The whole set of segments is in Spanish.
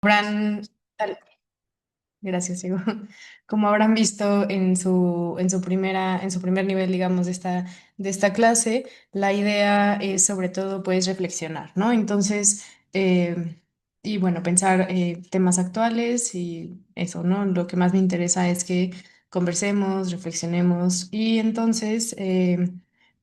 habrán, tal- gracias, Diego. Como habrán visto en su primer nivel, digamos, de esta clase, la idea es sobre todo, pues, reflexionar, ¿no? Entonces, y bueno, pensar temas actuales y eso, ¿no? Lo que más me interesa es que conversemos, reflexionemos y entonces,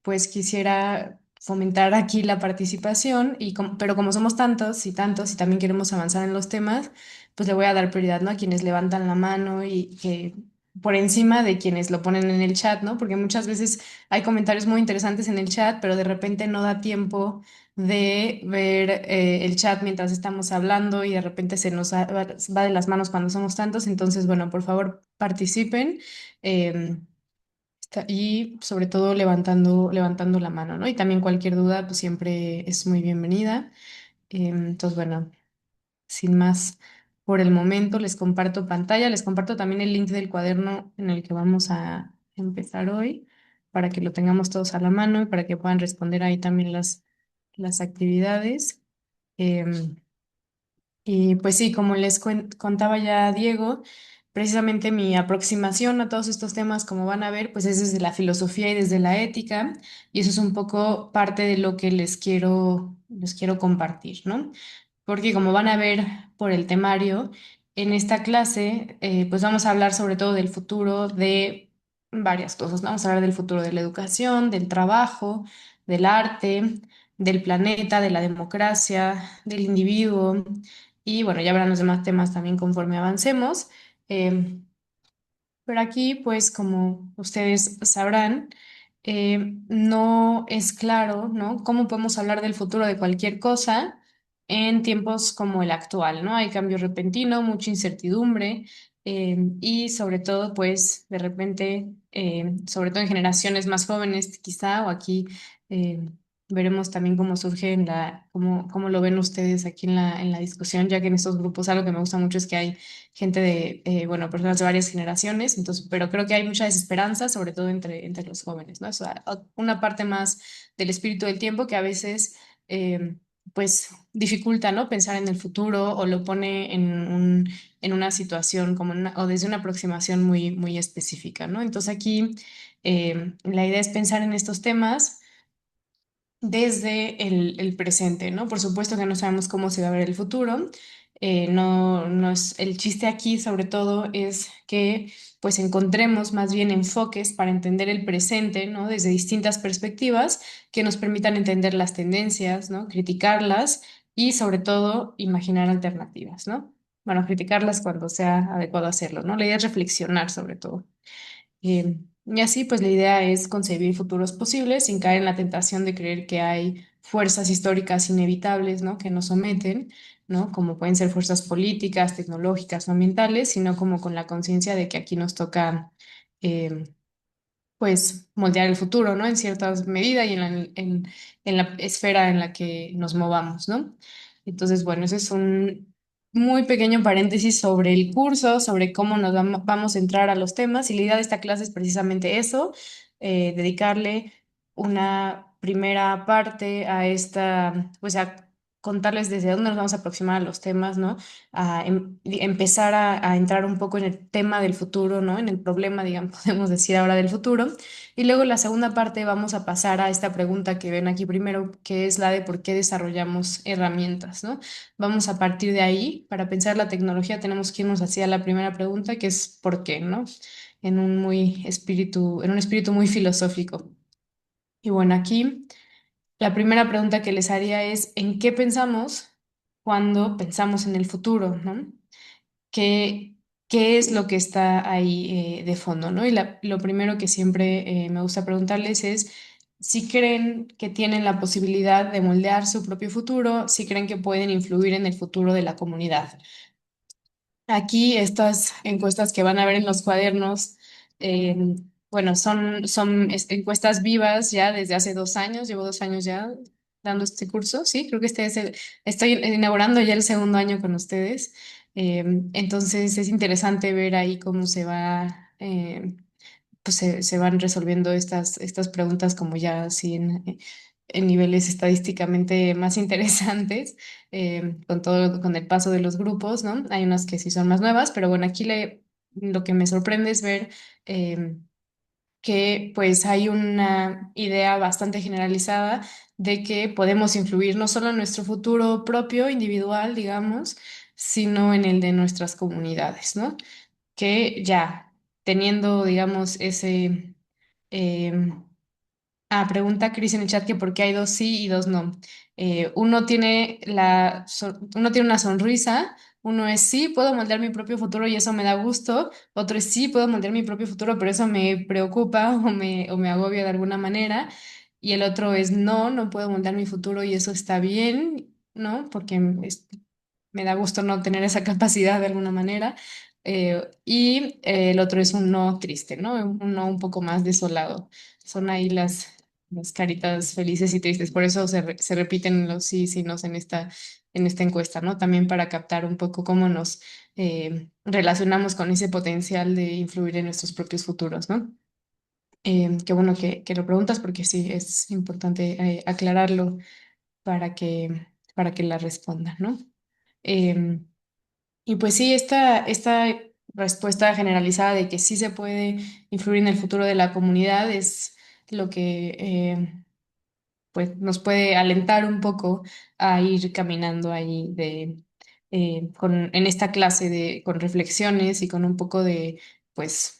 pues, quisiera fomentar aquí la participación pero como somos tantos y también queremos avanzar en los temas, pues le voy a dar prioridad, ¿no? A quienes levantan la mano y que por encima de quienes lo ponen en el chat, ¿no? Porque muchas veces hay comentarios muy interesantes en el chat, pero de repente no da tiempo de ver el chat mientras estamos hablando y de repente va de las manos cuando somos tantos. Entonces, bueno, por favor, participen. Y sobre todo levantando la mano, ¿no? Y también cualquier duda, pues siempre es muy bienvenida. Entonces, bueno. Sin más, por el momento les comparto pantalla, les comparto también el link del cuaderno en el que vamos a empezar hoy, para que lo tengamos todos a la mano y para que puedan responder ahí también las actividades. Em, y pues sí, como les contaba ya Diego, precisamente mi aproximación a todos estos temas, como van a ver, pues es desde la filosofía y desde la ética, y eso es un poco parte de lo que les quiero compartir, ¿no? Porque como van a ver por el temario, en esta clase, pues vamos a hablar sobre todo del futuro de varias cosas, ¿no? Vamos a hablar del futuro de la educación, del trabajo, del arte, del planeta, de la democracia, del individuo. Y bueno, ya verán los demás temas también conforme avancemos. Em, pero aquí, pues como ustedes sabrán, no es claro, ¿no? Cómo podemos hablar del futuro de cualquier cosa en tiempos como el actual, ¿no? Hay cambio repentino, mucha incertidumbre y sobre todo, pues de repente, sobre todo en generaciones más jóvenes, quizá, o aquí eh, veremos también cómo surge cómo lo ven ustedes aquí en la discusión, ya que en estos grupos algo que me gusta mucho es que hay gente bueno, personas de varias generaciones, entonces, pero creo que hay mucha desesperanza, sobre todo entre los jóvenes, ¿no? O sea, una parte más del espíritu del tiempo que a veces, pues, dificulta, ¿no? Pensar en el futuro o lo pone en una situación o desde una aproximación muy específica, ¿no? Entonces aquí la idea es pensar en estos temas desde el presente, ¿no? Por supuesto que no sabemos cómo se va a ver el futuro. No es, el chiste aquí, sobre todo, es que pues encontremos más bien enfoques para entender el presente, ¿no? Desde distintas perspectivas que nos permitan entender las tendencias, ¿no? Criticarlas y, sobre todo, imaginar alternativas, ¿no? Bueno, criticarlas cuando sea adecuado hacerlo, ¿no? La idea es reflexionar, sobre todo. Y así, pues la idea es concebir futuros posibles sin caer en la tentación de creer que hay fuerzas históricas inevitables, ¿no? Que nos someten, ¿no? Como pueden ser fuerzas políticas, tecnológicas o ambientales, sino como con la conciencia de que aquí nos toca, eh, pues, moldear el futuro, ¿no? En cierta medida y en la esfera en la que nos movamos, ¿no? Entonces, bueno, ese es un muy pequeño paréntesis sobre el curso, sobre cómo vamos a entrar a los temas. Y la idea de esta clase es precisamente eso, dedicarle una primera parte a pues a contarles desde dónde nos vamos a aproximar a los temas, ¿no? Empezar a entrar un poco en el tema del futuro, ¿no? En el problema, digamos, podemos decir ahora del futuro. Y luego la segunda parte vamos a pasar a esta pregunta que ven aquí primero, que es la de por qué desarrollamos herramientas, ¿no? Vamos a partir de ahí, para pensar la tecnología tenemos que irnos hacia la primera pregunta, que es ¿por qué?, ¿no? En un espíritu muy filosófico. Y bueno, aquí la primera pregunta que les haría es ¿en qué pensamos cuando pensamos en el futuro, ¿no? ¿Qué, qué es lo que está ahí de fondo, ¿no? Y lo primero que siempre me gusta preguntarles es si creen que tienen la posibilidad de moldear su propio futuro, si creen que pueden influir en el futuro de la comunidad. Aquí estas encuestas que van a ver en los cuadernos, bueno, son encuestas vivas ya desde hace 2 años, llevo 2 años ya dando este curso, sí, creo que estoy inaugurando ya el segundo año con ustedes. Entonces es interesante ver ahí cómo pues se van resolviendo estas preguntas como ya así en niveles estadísticamente más interesantes, con todo, con el paso de los grupos, ¿no? Hay unas que sí son más nuevas, pero bueno, lo que me sorprende es ver que pues hay una idea bastante generalizada de que podemos influir no solo en nuestro futuro propio, individual, digamos, sino en el de nuestras comunidades, ¿no? Que ya teniendo, digamos, em, pregunta Chris en el chat que por qué hay dos sí y dos no. Uno tiene una sonrisa, uno es sí, puedo moldear mi propio futuro y eso me da gusto, otro es sí, puedo moldear mi propio futuro, pero eso me preocupa o me agobia de alguna manera, y el otro es no, no puedo moldear mi futuro y eso está bien, ¿no? Porque me da gusto no tener esa capacidad de alguna manera. El otro es un no triste, ¿no? Un no un poco más desolado. Son ahí las caritas felices y tristes. Por eso se repiten los sí y nos en esta encuesta, ¿no? También para captar un poco cómo nos relacionamos con ese potencial de influir en nuestros propios futuros, ¿no? Qué bueno que lo preguntas porque sí, es importante aclararlo para que la responda, ¿no? Em, y pues sí, esta respuesta generalizada de que sí se puede influir en el futuro de la comunidad es lo que pues nos puede alentar un poco a ir caminando ahí en esta clase con reflexiones y con un poco de pues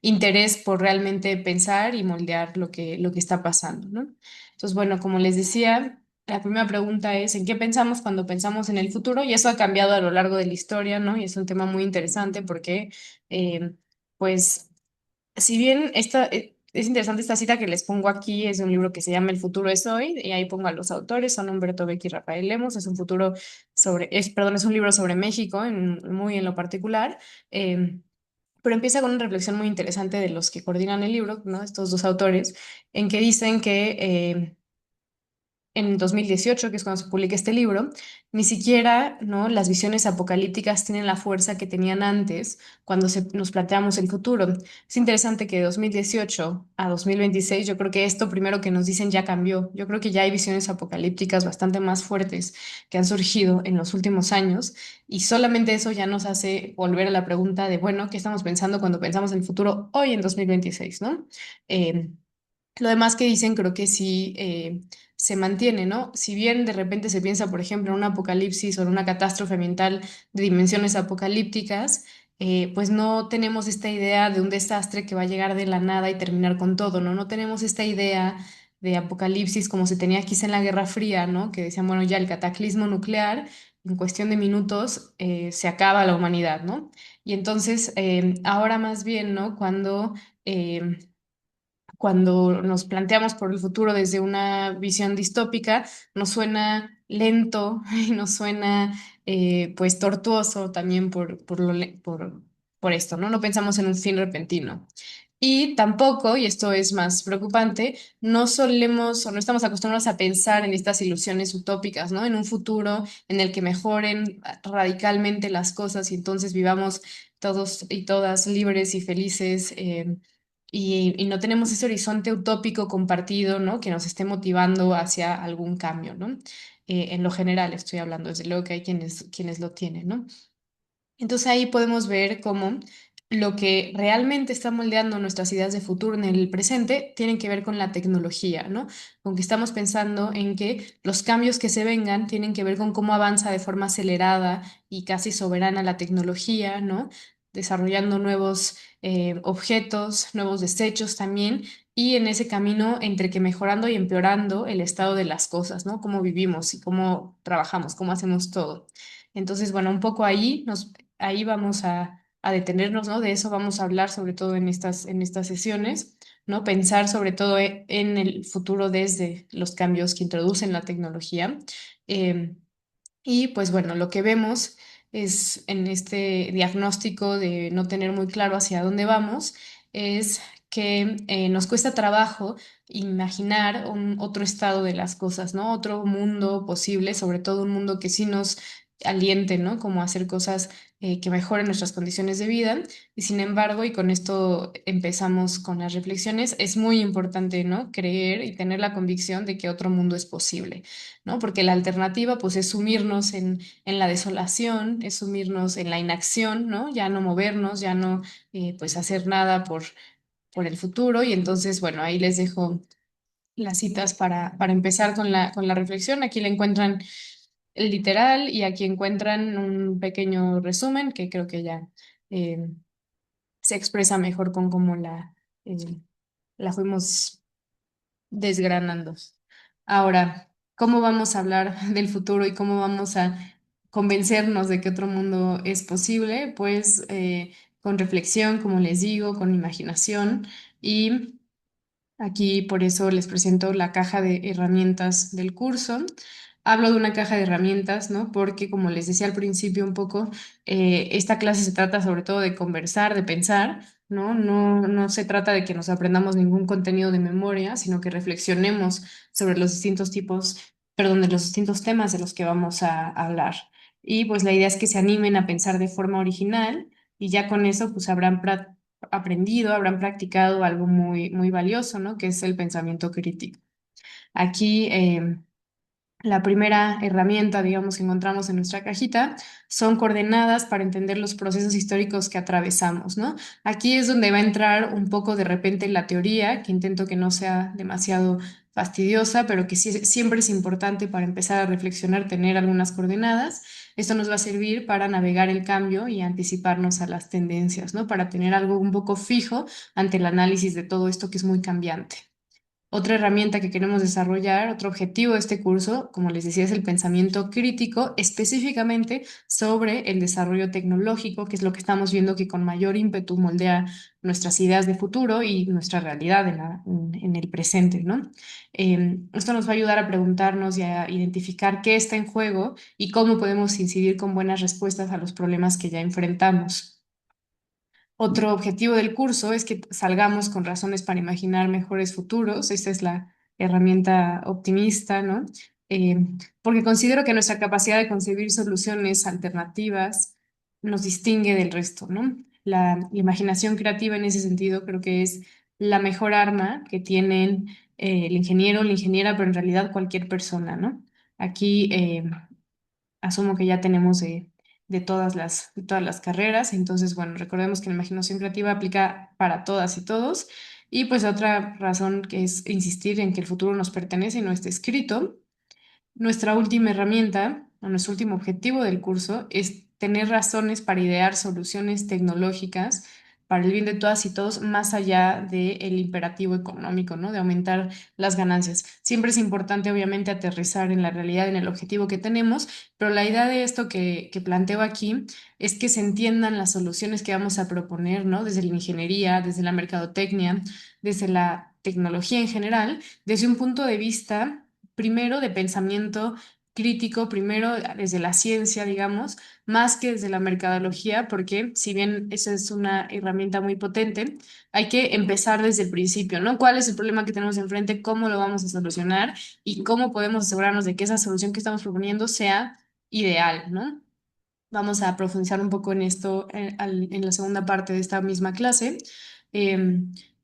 interés por realmente pensar y moldear lo que está pasando, ¿no? Entonces, bueno, como les decía, la primera pregunta es ¿en qué pensamos cuando pensamos en el futuro? Y eso ha cambiado a lo largo de la historia, ¿no? Y es un tema muy interesante porque eh, pues si bien es interesante esta cita que les pongo aquí, es de un libro que se llama El futuro es hoy, y ahí pongo a los autores, son Humberto Beck y Rafael Lemos, es un perdón, es un libro sobre México, muy en lo particular, eh, pero empieza con una reflexión muy interesante de los que coordinan el libro, ¿no? Estos dos autores, en que dicen que en 2018, que es cuando se publica este libro, ni siquiera, ¿no? Las visiones apocalípticas tienen la fuerza que tenían antes cuando nos planteamos el futuro. Es interesante que de 2018 a 2026, yo creo que esto primero que nos dicen ya cambió. Yo creo que ya hay visiones apocalípticas bastante más fuertes que han surgido en los últimos años y solamente eso ya nos hace volver a la pregunta de, bueno, ¿qué estamos pensando cuando pensamos en el futuro hoy en 2026, ¿no? Eh, lo demás que dicen creo que sí se mantiene, ¿no? Si bien de repente se piensa, por ejemplo, en un apocalipsis o en una catástrofe ambiental de dimensiones apocalípticas, pues no tenemos esta idea de un desastre que va a llegar de la nada y terminar con todo, ¿no? No tenemos esta idea de apocalipsis como se tenía quizá en la Guerra Fría, ¿no? Que decían, bueno, ya el cataclismo nuclear, en cuestión de minutos, se acaba la humanidad, ¿no? Y entonces, ahora más bien, ¿no? Cuando nos planteamos por el futuro desde una visión distópica, nos suena lento y nos suena pues tortuoso también por esto, ¿no? No pensamos en un fin repentino. Y tampoco, y esto es más preocupante, no solemos o no estamos acostumbrados a pensar en estas ilusiones utópicas, ¿no? En un futuro en el que mejoren radicalmente las cosas y entonces vivamos todos y todas libres y felices. Y no tenemos ese horizonte utópico compartido, ¿no? Que nos esté motivando hacia algún cambio, ¿no? En lo general estoy hablando, desde luego que hay quienes lo tienen, ¿no? Entonces ahí podemos ver cómo lo que realmente está moldeando nuestras ideas de futuro en el presente tienen que ver con la tecnología, ¿no? Con que estamos pensando en que los cambios que se vengan tienen que ver con cómo avanza de forma acelerada y casi soberana la tecnología, ¿no? Desarrollando nuevos objetos, nuevos desechos también, y en ese camino entre que mejorando y empeorando el estado de las cosas, ¿no? Cómo vivimos y cómo trabajamos, cómo hacemos todo. Entonces, bueno, un poco ahí vamos a detenernos, ¿no? De eso vamos a hablar sobre todo en estas sesiones, ¿no? Pensar sobre todo en el futuro desde los cambios que introducen la tecnología. Eh, y pues bueno, lo que vemos es en este diagnóstico de no tener muy claro hacia dónde vamos, es que nos cuesta trabajo imaginar otro estado de las cosas, ¿no? Otro mundo posible, sobre todo un mundo que sí nos aliente, ¿no? Como hacer cosas que mejoren nuestras condiciones de vida. Y sin embargo, y con esto empezamos con las reflexiones, es muy importante, ¿no? Creer y tener la convicción de que otro mundo es posible, ¿no? Porque la alternativa, pues, es sumirnos en la desolación, es sumirnos en la inacción, ¿no? Ya no movernos, ya no, pues, hacer nada por el futuro. Y entonces, bueno, ahí les dejo las citas para empezar con la reflexión. Aquí le encuentran el literal y aquí encuentran un pequeño resumen que creo que ya eh, se expresa mejor con cómo eh, la fuimos desgranando. Ahora, ¿cómo vamos a hablar del futuro y cómo vamos a convencernos de que otro mundo es posible? Pues con reflexión, como les digo, con imaginación y aquí por eso les presento la caja de herramientas del curso. Hablo de una caja de herramientas, ¿no? Porque como les decía al principio un poco, esta clase se trata sobre todo de conversar, de pensar, ¿no? No se trata de que nos aprendamos ningún contenido de memoria, sino que reflexionemos sobre los distintos tipos, perdón, de los distintos temas de los que vamos a hablar. Y pues la idea es que se animen a pensar de forma original y ya con eso pues habrán aprendido, habrán practicado algo muy valioso, ¿no? Que es el pensamiento crítico. Aquí, la primera herramienta, digamos, que encontramos en nuestra cajita son coordenadas para entender los procesos históricos que atravesamos, ¿no? Aquí es donde va a entrar un poco de repente la teoría, que intento que no sea demasiado fastidiosa, pero que sí, siempre es importante para empezar a reflexionar tener algunas coordenadas. Esto nos va a servir para navegar el cambio y anticiparnos a las tendencias, ¿no? Para tener algo un poco fijo ante el análisis de todo esto que es muy cambiante. Otra herramienta que queremos desarrollar, otro objetivo de este curso, como les decía, es el pensamiento crítico, específicamente sobre el desarrollo tecnológico, que es lo que estamos viendo que con mayor ímpetu moldea nuestras ideas de futuro y nuestra realidad en el presente, ¿no? Esto nos va a ayudar a preguntarnos y a identificar qué está en juego y cómo podemos incidir con buenas respuestas a los problemas que ya enfrentamos. Otro objetivo del curso es que salgamos con razones para imaginar mejores futuros. Esta es la herramienta optimista, ¿no? Eh, Porque considero que nuestra capacidad de concebir soluciones alternativas nos distingue del resto, ¿no? La imaginación creativa en ese sentido creo que es la mejor arma que tienen el ingeniero, la ingeniera, pero en realidad cualquier persona, ¿no? Aquí asumo que ya tenemos de todas las carreras. Entonces, bueno, recordemos que la imaginación creativa aplica para todas y todos. Y pues otra razón que es insistir en que el futuro nos pertenece y no está escrito. Nuestra última herramienta, o nuestro último objetivo del curso es tener razones para idear soluciones tecnológicas para el bien de todas y todos, más allá del imperativo económico, ¿no? De aumentar las ganancias. Siempre es importante, obviamente, aterrizar en la realidad, en el objetivo que tenemos, pero la idea de esto que planteo aquí es que se entiendan las soluciones que vamos a proponer, ¿no? Desde la ingeniería, desde la mercadotecnia, desde la tecnología en general, desde un punto de vista primero de pensamiento crítico, primero desde la ciencia, digamos, más que desde la mercadología, porque si bien esa es una herramienta muy potente, hay que empezar desde el principio, ¿no? ¿Cuál es el problema que tenemos enfrente? ¿Cómo lo vamos a solucionar? ¿Y cómo podemos asegurarnos de que esa solución que estamos proponiendo sea ideal, ¿no? Vamos a profundizar un poco en esto en la segunda parte de esta misma clase.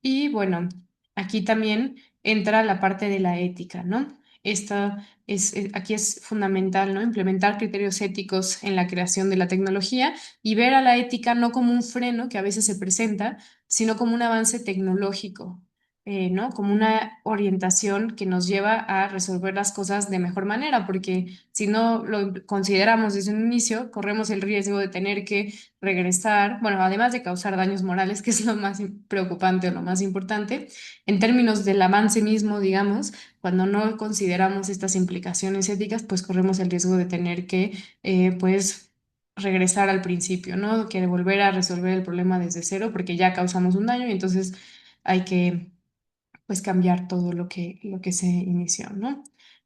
Y bueno, aquí también entra la parte de la ética, ¿no? Aquí es fundamental, ¿no? Implementar criterios éticos en la creación de la tecnología y ver a la ética no como un freno que a veces se presenta, sino como un avance tecnológico, ¿no? Como una orientación que nos lleva a resolver las cosas de mejor manera, porque si no lo consideramos desde un inicio, corremos el riesgo de tener que regresar, bueno, además de causar daños morales, que es lo más preocupante o lo más importante, en términos del avance mismo, digamos, cuando no consideramos estas implicaciones éticas, pues corremos el riesgo de tener que, pues, regresar al principio, ¿no? Que volver a resolver el problema desde cero, porque ya causamos un daño y entonces hay que pues cambiar todo lo que se inició, ¿no?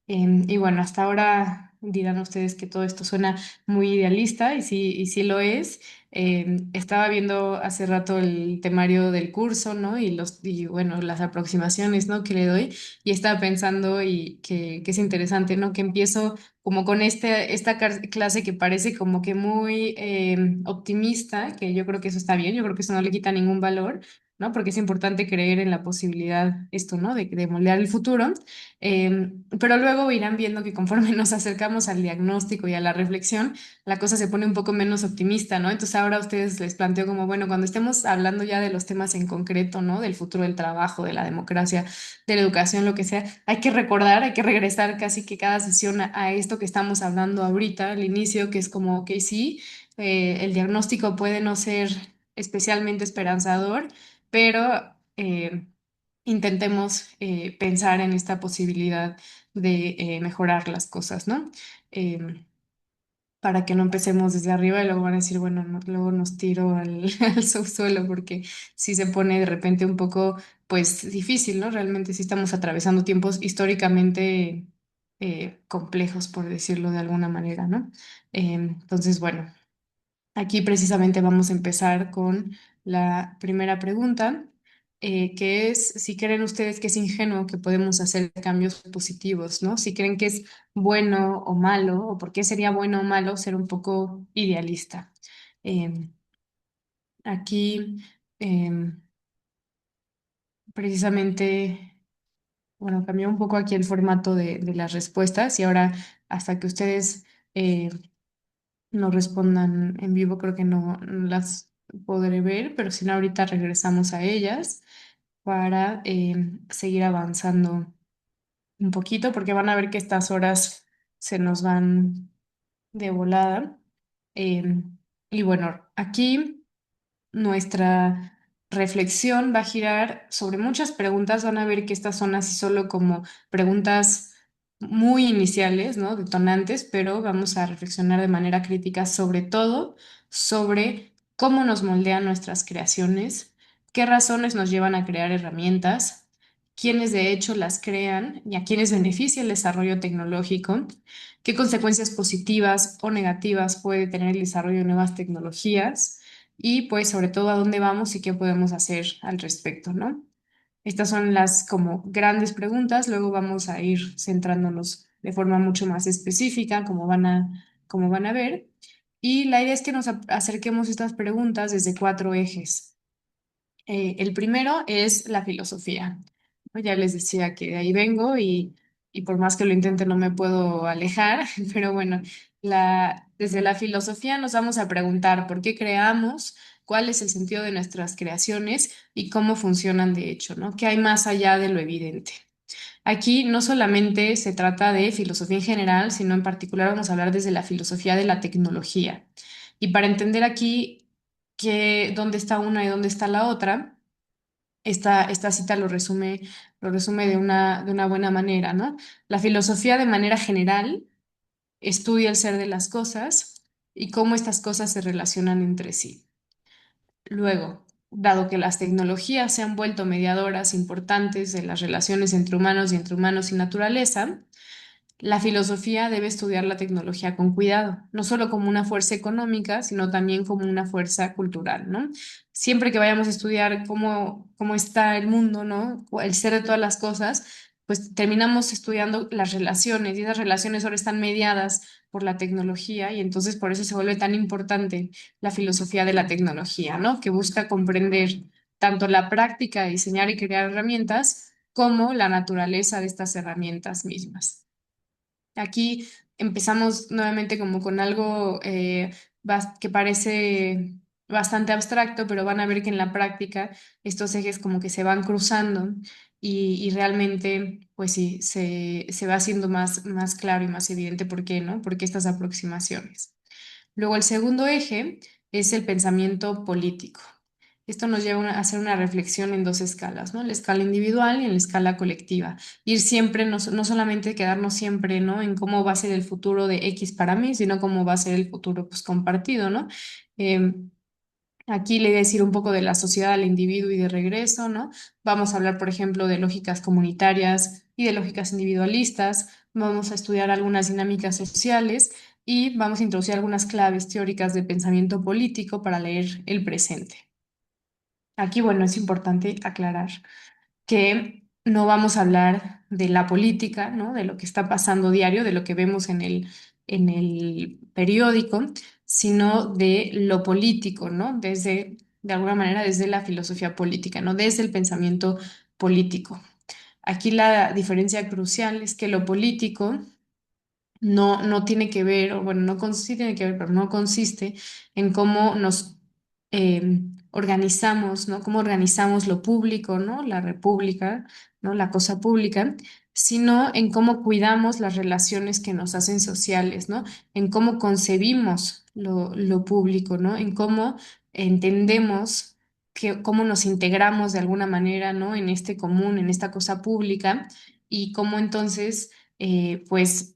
Y bueno, hasta ahora dirán ustedes que todo esto suena muy idealista y sí lo es. Estaba viendo hace rato el temario del curso, ¿no? Y bueno, las aproximaciones, ¿no? Que le doy y estaba pensando que es interesante, ¿no? Que empiezo como con clase que parece como que muy optimista, que yo creo que eso está bien, yo creo que eso no le quita ningún valor, ¿no? Porque es importante creer en la posibilidad, esto, ¿no? De moldear el futuro. Pero luego irán viendo que conforme nos acercamos al diagnóstico y a la reflexión, la cosa se pone un poco menos optimista, ¿no? Entonces ahora a ustedes les planteo como, bueno, cuando estemos hablando ya de los temas en concreto, ¿no? Del futuro del trabajo, de la democracia, de la educación, lo que sea, hay que recordar, hay que regresar casi que cada sesión a esto que estamos hablando ahorita, al inicio, que es como, que sí, el diagnóstico puede no ser especialmente esperanzador, pero intentemos pensar en esta posibilidad de mejorar las cosas, ¿no? Em, para que no empecemos desde arriba y luego van a decir, bueno, luego nos tiro al subsuelo porque si se pone de repente un poco, pues difícil, ¿no? Realmente sí estamos atravesando tiempos históricamente complejos, por decirlo de alguna manera, ¿no? Entonces, bueno. Aquí precisamente vamos a empezar con la primera pregunta, que es si creen ustedes que es ingenuo que podemos hacer cambios positivos, ¿no? Si creen que es bueno o malo, o por qué sería bueno o malo ser un poco idealista. Eh, aquí, eh, precisamente, bueno, cambió un poco aquí el formato de las respuestas y ahora hasta que ustedes no respondan en vivo, creo que no las podré ver, pero si no, ahorita regresamos a ellas para seguir avanzando un poquito, porque van a ver que estas horas se nos van de volada. Y bueno, aquí. Nuestra reflexión va a girar sobre muchas preguntas. Van a ver que estas son así solo como preguntas muy iniciales, ¿no? Detonantes, pero vamos a reflexionar de manera crítica sobre todo sobre cómo nos moldean nuestras creaciones, qué razones nos llevan a crear herramientas, quiénes de hecho las crean y a quiénes beneficia el desarrollo tecnológico, qué consecuencias positivas o negativas puede tener el desarrollo de nuevas tecnologías y pues sobre todo a dónde vamos y qué podemos hacer al respecto, ¿no? Estas son las como grandes preguntas, luego vamos a ir centrándonos de forma mucho más específica, como van a ver, y la idea es que nos acerquemos a estas preguntas desde cuatro ejes. El primero es la filosofía, ¿no? Ya les decía que de ahí vengo y por más que lo intente no me puedo alejar, pero bueno, desde la filosofía nos vamos a preguntar por qué creamos, cuál es el sentido de nuestras creaciones y cómo funcionan de hecho, ¿no? ¿Qué hay más allá de lo evidente? Aquí no solamente se trata de filosofía en general, sino en particular vamos a hablar desde la filosofía de la tecnología. Y para entender aquí dónde está una y dónde está la otra, esta cita lo resume de una buena manera, ¿no? La filosofía de manera general estudia el ser de las cosas y cómo estas cosas se relacionan entre sí. Luego, dado que las tecnologías se han vuelto mediadoras importantes de las relaciones entre humanos y entre humanos y naturaleza, la filosofía debe estudiar la tecnología con cuidado, no solo como una fuerza económica, sino también como una fuerza cultural, ¿no? Siempre que vayamos a estudiar cómo está el mundo, ¿no? O el ser de todas las cosas, pues terminamos estudiando las relaciones y esas relaciones ahora están mediadas por la tecnología y entonces por eso se vuelve tan importante la filosofía de la tecnología, ¿no? Que busca comprender tanto la práctica de diseñar y crear herramientas como la naturaleza de estas herramientas mismas. Aquí empezamos nuevamente como con algo que parece bastante abstracto, pero van a ver que en la práctica estos ejes como que se van cruzando y realmente, pues sí, se va haciendo más claro y más evidente por qué, ¿no? Por qué estas aproximaciones. Luego el segundo eje es el pensamiento político. Esto nos lleva a hacer una reflexión en dos escalas, ¿no? En la escala individual y en la escala colectiva. Ir siempre, no solamente quedarnos siempre, ¿no? En cómo va a ser el futuro de X para mí, sino cómo va a ser el futuro, pues, compartido, ¿no? Aquí le voy a decir un poco de la sociedad al individuo y de regreso, ¿no? Vamos a hablar, por ejemplo, de lógicas comunitarias y de lógicas individualistas. Vamos a estudiar algunas dinámicas sociales y vamos a introducir algunas claves teóricas de pensamiento político para leer el presente. Aquí, bueno, es importante aclarar que no vamos a hablar de la política, ¿no? De lo que está pasando diario, de lo que vemos en el periódico, sino de lo político, ¿no? Desde, de alguna manera, desde la filosofía política, ¿no? Desde el pensamiento político. Aquí la diferencia crucial es que lo político no tiene que ver, o bueno, sí tiene que ver, pero no consiste en cómo nos organizamos, ¿no? Cómo organizamos lo público, ¿no? La república, ¿no? La cosa pública, sino en cómo cuidamos las relaciones que nos hacen sociales, ¿no? En cómo concebimos lo público, ¿no? En cómo entendemos cómo nos integramos de alguna manera, ¿no? En este común, en esta cosa pública, y cómo entonces, pues,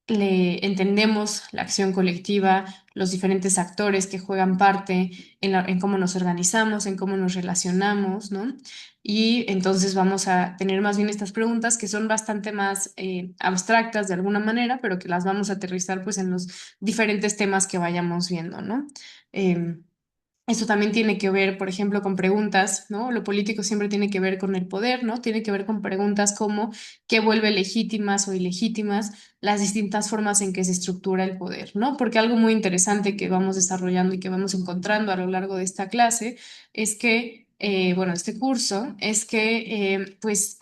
le entendemos la acción colectiva, los diferentes actores que juegan parte en cómo nos organizamos, en cómo nos relacionamos, ¿no? Y entonces vamos a tener más bien estas preguntas que son bastante más abstractas de alguna manera, pero que las vamos a aterrizar pues en los diferentes temas que vayamos viendo, ¿no? Em, Esto también tiene que ver, por ejemplo, con preguntas, ¿no? Lo político siempre tiene que ver con el poder, ¿no? Tiene que ver con preguntas como qué vuelve legítimas o ilegítimas las distintas formas en que se estructura el poder, ¿no? Porque algo muy interesante que vamos desarrollando y que vamos encontrando a lo largo de esta clase es que, bueno, este curso, es que, pues,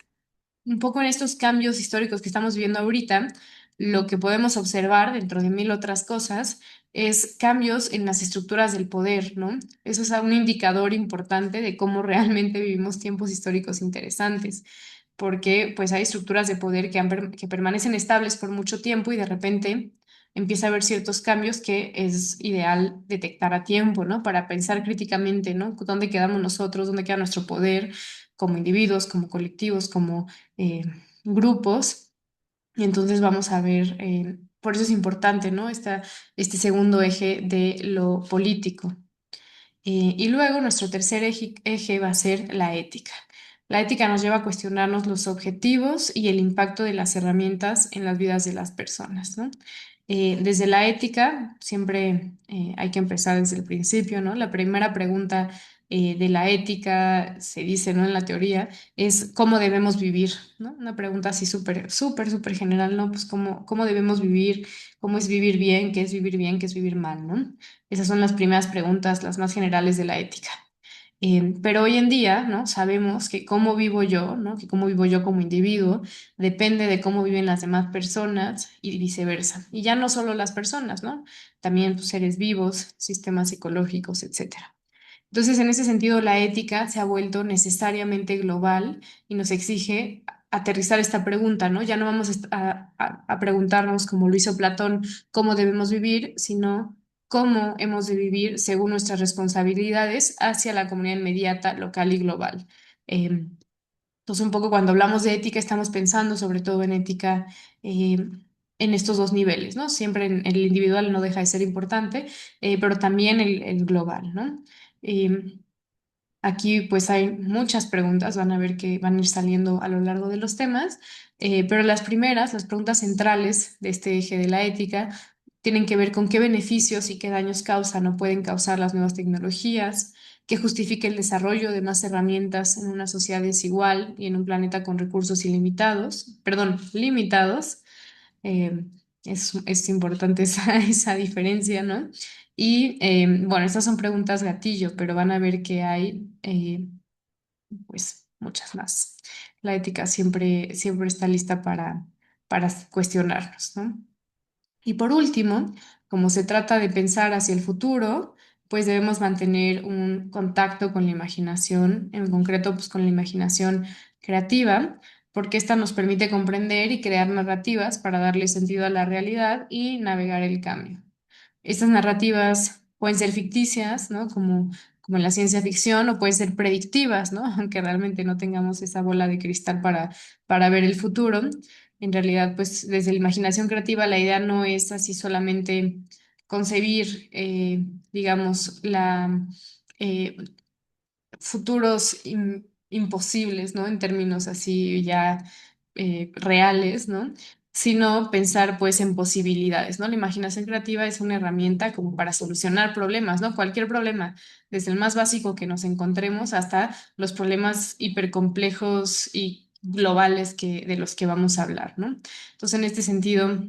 un poco en estos cambios históricos que estamos viviendo ahorita, lo que podemos observar, dentro de mil otras cosas, es cambios en las estructuras del poder, ¿no? Eso es un indicador importante de cómo realmente vivimos tiempos históricos interesantes, porque pues hay estructuras de poder que permanecen estables por mucho tiempo y de repente empieza a haber ciertos cambios que es ideal detectar a tiempo, ¿no? Para pensar críticamente, ¿no? ¿Dónde quedamos nosotros? ¿Dónde queda nuestro poder como individuos, como colectivos, como eh, grupos? Y entonces vamos a ver, por eso es importante, ¿no? Este segundo eje de lo político. Y luego nuestro tercer eje va a ser la ética. La ética nos lleva a cuestionarnos los objetivos y el impacto de las herramientas en las vidas de las personas, ¿no? Desde la ética, siempre hay que empezar desde el principio, ¿no? La primera pregunta de la ética, se dice, ¿no? En la teoría, es cómo debemos vivir, ¿no? Una pregunta así súper, súper, súper general, ¿no? Pues cómo debemos vivir, cómo es vivir bien, qué es vivir bien, qué es vivir mal, ¿no? Esas son las primeras preguntas, las más generales de la ética. Pero hoy en día, ¿no? Sabemos que cómo vivo yo, ¿no? Que cómo vivo yo como individuo depende de cómo viven las demás personas y viceversa. Y ya no solo las personas, ¿no? También pues, seres vivos, sistemas ecológicos, etcétera. Entonces, en ese sentido, la ética se ha vuelto necesariamente global y nos exige aterrizar esta pregunta, ¿no? Ya no vamos a preguntarnos, como lo hizo Platón, cómo debemos vivir, sino cómo hemos de vivir según nuestras responsabilidades hacia la comunidad inmediata, local y global. Entonces, un poco cuando hablamos de ética, estamos pensando sobre todo en ética en estos dos niveles, ¿no? Siempre en el individual no deja de ser importante, pero también el global, ¿no? Em, Aquí pues hay muchas preguntas, van a ver que van a ir saliendo a lo largo de los temas, pero las primeras, las preguntas centrales de este eje de la ética, tienen que ver con qué beneficios y qué daños causan o pueden causar las nuevas tecnologías, qué justifica el desarrollo de más herramientas en una sociedad desigual y en un planeta con recursos ilimitados, perdón, limitados. Eh, es importante esa diferencia, ¿no? Y bueno, estas son preguntas gatillo, pero van a ver que hay pues muchas más. La ética siempre está lista para cuestionarnos, ¿no? Y por último, como se trata de pensar hacia el futuro, pues debemos mantener un contacto con la imaginación, en concreto pues con la imaginación creativa, porque esta nos permite comprender y crear narrativas para darle sentido a la realidad y navegar el cambio. Estas narrativas pueden ser ficticias, ¿no? Como en la ciencia ficción, o pueden ser predictivas, ¿no? Aunque realmente no tengamos esa bola de cristal para ver el futuro. En realidad, pues desde la imaginación creativa, la idea no es así solamente concebir, digamos, eh, futuros imposibles, ¿no? En términos así ya reales, ¿no? Sino pensar pues en posibilidades, ¿no? La imaginación creativa es una herramienta como para solucionar problemas, ¿no? Cualquier problema, desde el más básico que nos encontremos hasta los problemas hipercomplejos y globales de los que vamos a hablar, ¿no? Entonces, en este sentido,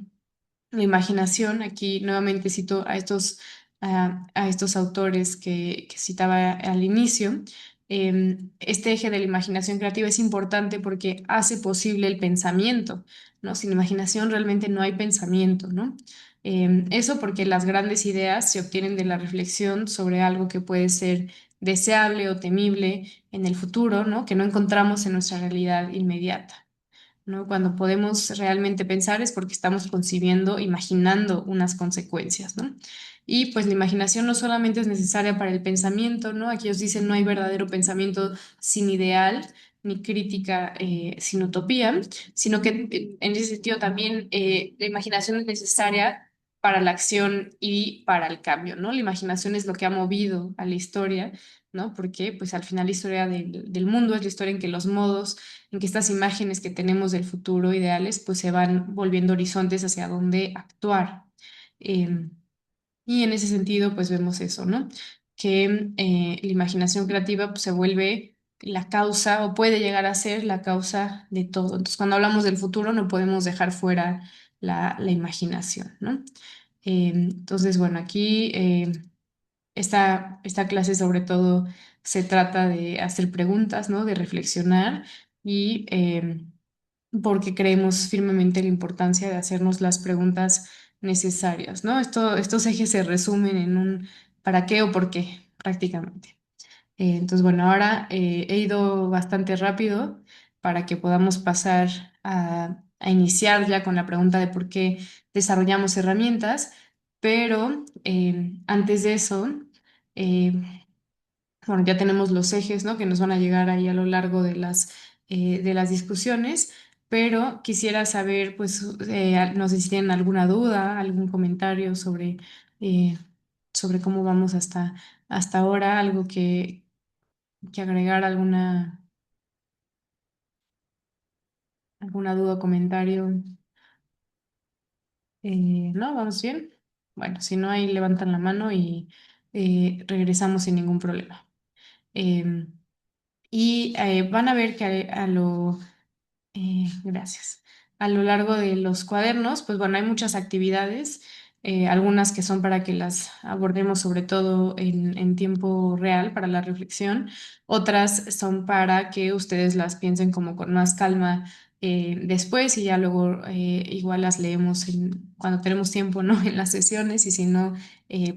la imaginación, aquí nuevamente cito a estos autores que citaba al inicio. Este eje de la imaginación creativa es importante porque hace posible el pensamiento, ¿no? Sin imaginación realmente no hay pensamiento, ¿no? Eso porque las grandes ideas se obtienen de la reflexión sobre algo que puede ser deseable o temible en el futuro, ¿no? Que no encontramos en nuestra realidad inmediata. ¿No? Cuando podemos realmente pensar es porque estamos concibiendo, imaginando unas consecuencias, ¿no? Y pues la imaginación no solamente es necesaria para el pensamiento, ¿no? Aquí os dicen no hay verdadero pensamiento sin ideal, ni crítica sin utopía, sino que en ese sentido también la imaginación es necesaria para la acción y para el cambio, ¿no? La imaginación es lo que ha movido a la historia, ¿no? Porque pues al final la historia del mundo es la historia en que los modos en que estas imágenes que tenemos del futuro ideales pues se van volviendo horizontes hacia dónde actuar. Eh, y en ese sentido pues vemos eso, ¿no? Que la imaginación creativa pues, se vuelve la causa o puede llegar a ser la causa de todo. Entonces cuando hablamos del futuro no podemos dejar fuera la imaginación, ¿no? Entonces, bueno, aquí esta clase sobre todo se trata de hacer preguntas, ¿no? De reflexionar y porque creemos firmemente la importancia de hacernos las preguntas necesarias, ¿no? Estos ejes se resumen en un ¿para qué o por qué? Prácticamente. Entonces, bueno, ahora he ido bastante rápido para que podamos pasar a iniciar ya con la pregunta de por qué desarrollamos herramientas, pero antes de eso, eh, bueno, ya tenemos los ejes, ¿no? Que nos van a llegar ahí a lo largo de las discusiones, pero quisiera saber, pues, no sé si tienen alguna duda, algún comentario eh, sobre cómo vamos hasta ahora, algo que agregar, alguna duda o comentario. ¿No? ¿Vamos bien? Bueno, si no, ahí levantan la mano y regresamos sin ningún problema. Em, y van a ver que gracias. A lo largo de los cuadernos, pues bueno, hay muchas actividades, algunas que son para que las abordemos sobre todo en tiempo real para la reflexión, otras son para que ustedes las piensen como con más calma después y ya luego igual las leemos cuando tenemos tiempo, ¿no? En las sesiones y si no,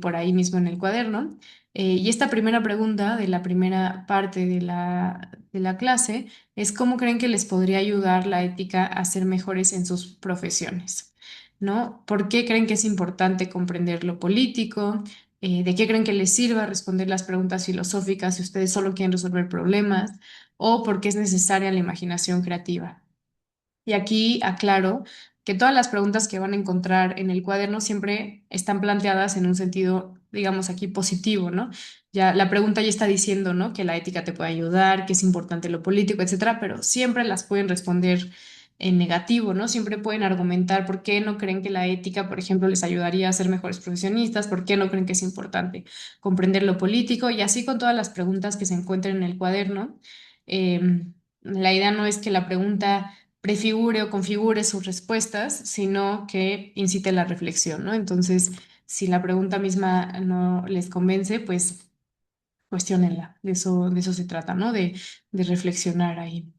por ahí mismo en el cuaderno. Y esta primera pregunta de la primera parte de la clase es cómo creen que les podría ayudar la ética a ser mejores en sus profesiones, ¿no? ¿Por qué creen que es importante comprender lo político? ¿De qué creen que les sirva responder las preguntas filosóficas si ustedes solo quieren resolver problemas? ¿O por qué es necesaria la imaginación creativa? Y aquí aclaro que todas las preguntas que van a encontrar en el cuaderno siempre están planteadas en un sentido, digamos aquí, positivo, ¿no? Ya la pregunta ya está diciendo, ¿no? Que la ética te puede ayudar, que es importante lo político, etcétera, pero siempre las pueden responder en negativo, ¿no? Siempre pueden argumentar por qué no creen que la ética, por ejemplo, les ayudaría a ser mejores profesionistas, por qué no creen que es importante comprender lo político y así con todas las preguntas que se encuentren en el cuaderno. La idea no es que la pregunta prefigure o configure sus respuestas, sino que incite la reflexión, ¿no? Entonces, si la pregunta misma no les convence, pues cuestiónenla. De eso se trata, ¿no? De reflexionar ahí.